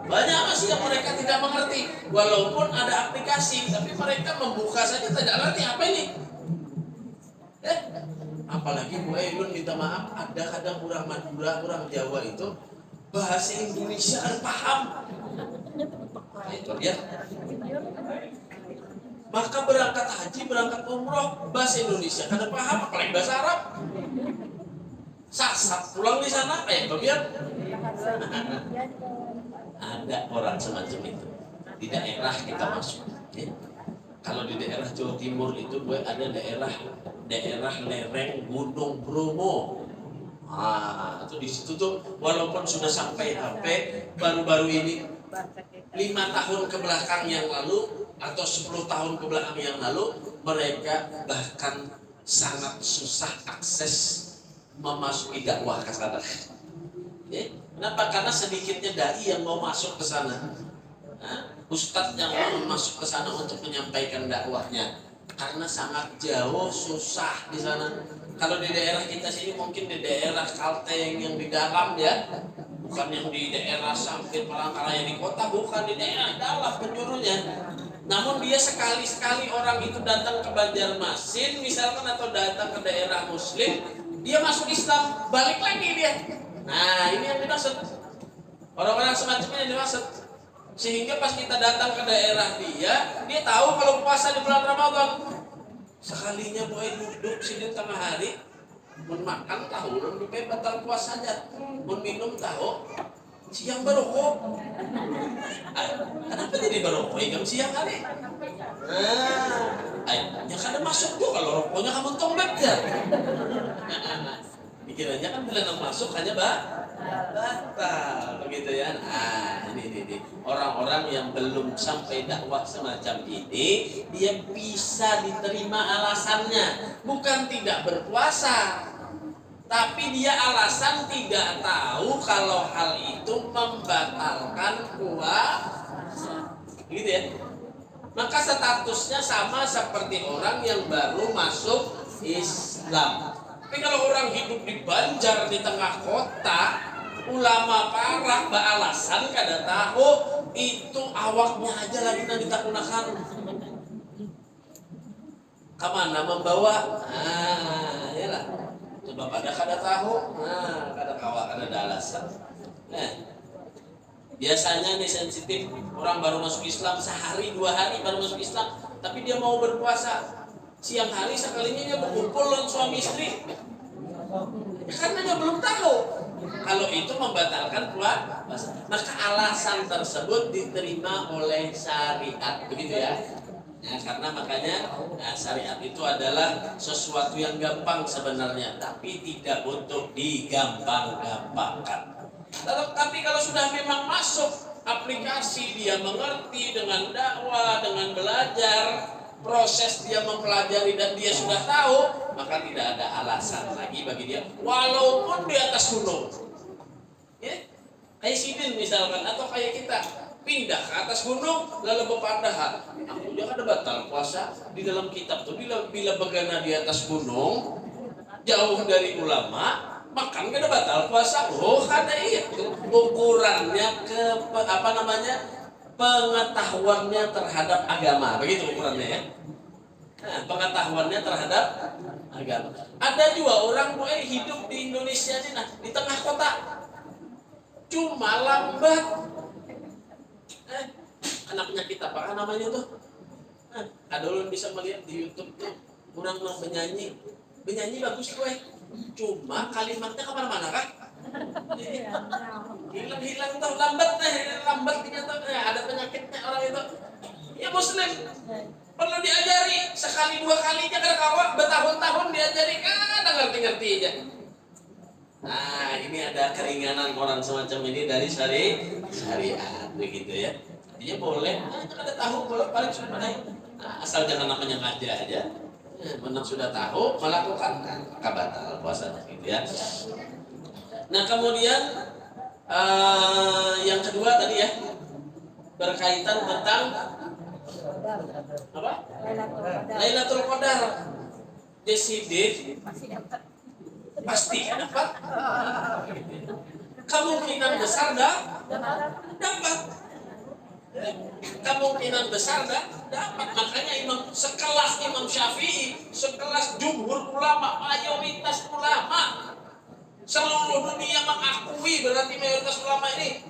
banyak masih yang mereka tidak mengerti. Walaupun ada aplikasi, tapi mereka membuka saja tidak ngerti apa ini. Apalagi Bu Ailun minta maaf, ada kadang orang Madura, orang Jawa itu bahasa Indonesia paham. Itu dia. Maka berangkat haji, berangkat umroh, bahasa Indonesia kada paham, apalagi bahasa Arab. Sasat pulang di sana, biar ada orang semacam itu. Di daerah kita masuk. Ya. Kalau di daerah Jawa Timur itu ada daerah lereng Gunung Bromo. Itu di situ tuh walaupun sudah sampai HP baru-baru ini 5 tahun ke belakang yang lalu atau 10 tahun ke belakang yang lalu, mereka bahkan sangat susah akses memasuki dakwah ke sana. Kenapa? Karena sedikitnya dai yang mau masuk ke sana. Ustadz yang mau masuk ke sana untuk menyampaikan dakwahnya. Karena sangat jauh, susah di sana. Kalau di daerah kita sini mungkin di daerah Kalteng yang di dalam ya, bukan yang di daerah Sampit Palangkaraya di kota, bukan di daerah dalam penjurunya. Namun dia sekali-sekali orang itu datang ke Banjarmasin misalkan atau datang ke daerah Muslim, dia masuk Islam, balik lagi dia. Nah ini yang dimaksud. Orang-orang semacam ini dimaksud. Sehingga pas kita datang ke daerah dia tahu kalau puasa di bulan Ramadan. Sekalinya boleh duduk sini tengah hari, mun makan tahu, mun batal puasanya, mun minum tahu, siang berokok. Kenapa jadi berokok jam siang hari? Ya karena masuk tuh kalau rokoknya kamu tombak ya. Pikirannya kan bila masuk hanya batal begitu ya. Ini orang-orang yang belum sampai dakwah semacam ini, dia bisa diterima alasannya, bukan tidak berpuasa, tapi dia alasan tidak tahu kalau hal itu membatalkan puasa, gitu ya. Maka statusnya sama seperti orang yang baru masuk Islam. Tapi kalau orang hidup di Banjar di tengah kota, ulama parah beralasan kada tahu, itu awaknya aja lagi nanti tak gunakan. Kemana membawa? Yalah. Coba pada kada tahu, kada kawa, kada ada alasan. Nah, biasanya nih sensitif, orang baru masuk Islam sehari 2 hari baru masuk Islam, tapi dia mau berpuasa. Siang hari sekalinya dia berkumpul dengan suami istri. Karena dia belum tahu kalau itu membatalkan puasa. Maka alasan tersebut diterima oleh syariat, begitu ya. Ya, karena makanya syariat itu adalah sesuatu yang gampang sebenarnya, tapi tidak untuk digampang-gampangkan. Tapi kalau sudah memang masuk aplikasi, dia mengerti dengan dakwah, dengan belajar, proses dia mempelajari dan dia sudah tahu, maka tidak ada alasan lagi bagi dia, walaupun di atas gunung. Ya, kayak Sidin misalkan, atau kayak kita pindah ke atas gunung lalu berpandahan, aku juga ada batal puasa. Di dalam kitab tuh bila begana di atas gunung jauh dari ulama, makan gak ada batal puasa. Oh, ada itu ukurannya ke pengetahuannya terhadap agama, begitu ukurannya ya. Nah, pengetahuannya terhadap agama. Ada juga orang hidup di Indonesia ini, di tengah kota, cuma lambat. Anaknya kita apa namanya tuh? Ada orang bisa melihat di YouTube tuh, orang penyanyi bagus gue, cuma kalimatnya kemana-mana kan? Hilang tuh, lambat ternyata ada penyakitnya orang itu. Ya Muslim perlu diajari, sekali 2 kalinya kada kawa, bertahun-tahun diajari kan ngerti aja. Nah, ini ada keringanan orang semacam ini dari syariat begitu ya. Dia boleh, kada tahu boleh-balik sudah naik. Asal jangan namanya ngajak aja. Menang sudah tahu melakukan, maka batal puasa gitu ya. Nah, kemudian yang kedua tadi ya, berkaitan tentang apa? Lailatul Qadar. Desidif pasti dapat. Kemungkinan besar dapat. Kemungkinan besar dapat. Makanya sekelas Imam Syafi'i, sekelas jumhur ulama, mayoritas ulama seluruh dunia mengakui, berarti mayoritas ulama ini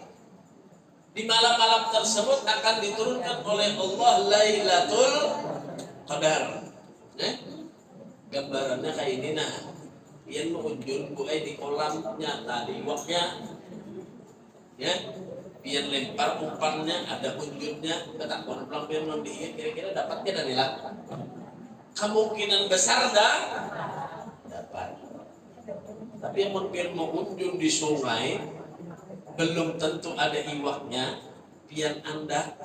di malam-malam tersebut akan diturunkan oleh Allah Lailatul Qadar. Gambarannya kayak ini. Nah, yang mengunjung di kolamnya tadi waknya ya, biar lempar umpannya ada unjunnya, kata orang pelan non dia kira-kira dapatnya dan hilang. Kemungkinan besar dapat. Tapi yang mau unjung di sungai belum tentu ada iwaknya. Biar Anda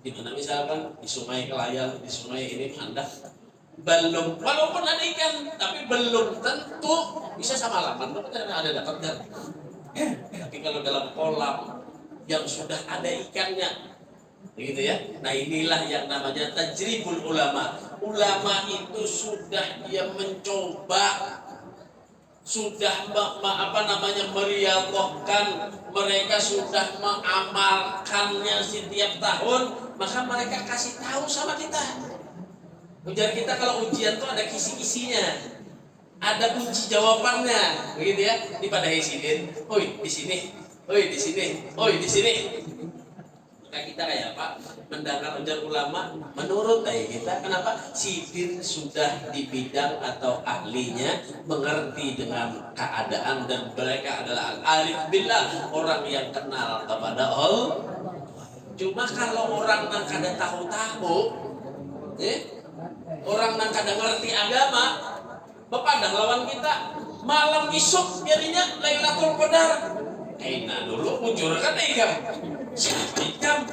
di mana misalkan di sungai Kelayan, di sungai ini Anda belum, walaupun ada ikan tapi belum tentu bisa sama lapan, ada dapat kan. Tapi kalau dalam kolam yang sudah ada ikannya, begitu ya. Nah, inilah yang namanya tajribul ulama. Ulama itu sudah dia mencoba, sudah meriyadhahkan, mereka sudah mengamalkannya setiap tahun, maka mereka kasih tahu sama kita. Ujian kita kalau ujian tuh ada kisi-kisinya, ada kunci jawabannya, begitu ya. Di pada Sidin, di sini, di sini, di sini. Maka kita kayak apa? Mendengar ujian ulama, menurut kita, kenapa? Sidin sudah di bidang atau ahlinya, mengerti dengan keadaan, dan mereka adalah al-arif billah, orang yang kenal kepada Allah. Cuma kalau orang yang kada tahu-tahu, orang yang kada ngerti agama, bepadang lawan kita, malam isuk jadinya Lailatul Qadar. Nah dulu muncul kan ikam. Siapa ikam?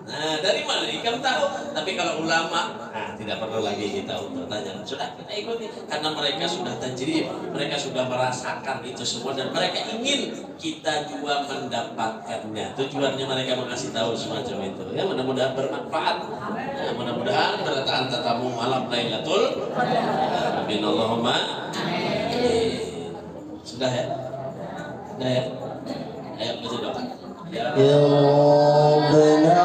Nah, dari mana ikam tahu? Tapi kalau ulama, tidak perlu lagi kita untuk tanya. Sudah kita ikuti, karena mereka sudah tajrib, mereka sudah merasakan itu semua, dan mereka ingin kita juga mendapatkannya. Tujuannya mereka mengasih tahu semacam itu. Ya, mudah-mudahan bermanfaat. Ya, mudah-mudahan bertahan tetamu malam Lailatul Qadar. Amin Allahumma. Sudah ya? Sudah ya? Ayo baca doa. Ya Rabbana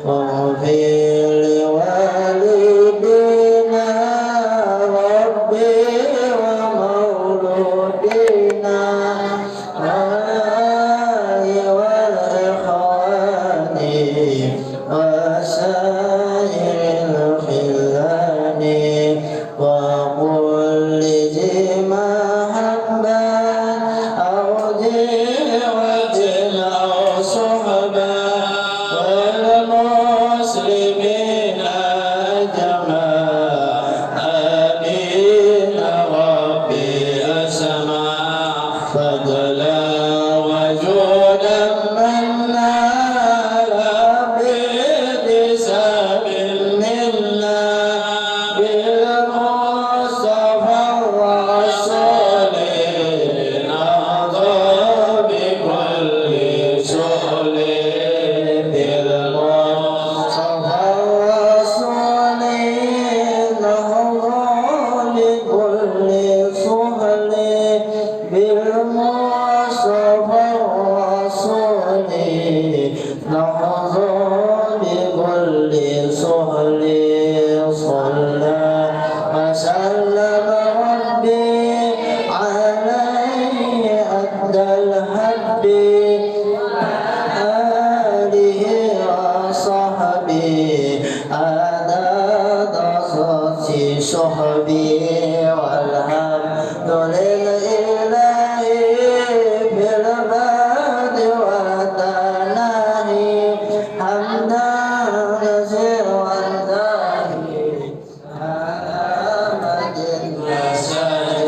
واغفر لوالدينا ربي ومولودينا والإخوان وسائر الخلان وقل ذي محبة أو دعوة أو صحبة والمسلمين أجمعين ربي أسمع فضلا وجودا منا ربي بسبب منا بالمصطفى الرسول نهضى بكل سهل بالمصطفى الرسول نهضى بكل سهل بالمصطفى الرسول نهضى بكل سهل صلى وسلم ربي عليه أدى الهب آله وصحبه عدد صوت صحبي والحمد لله في الباد والتناهي حمدا كثيرا داهي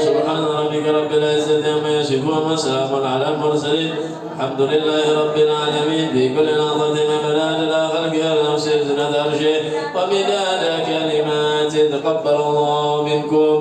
سبحان ربك رب العزة عما يصفون وسلام على المرسلين الحمد لله رب العالمين في كل لحظة ومداد الآخر نفسه زنة عرشه ومداد كلمات تقبل الله منكم.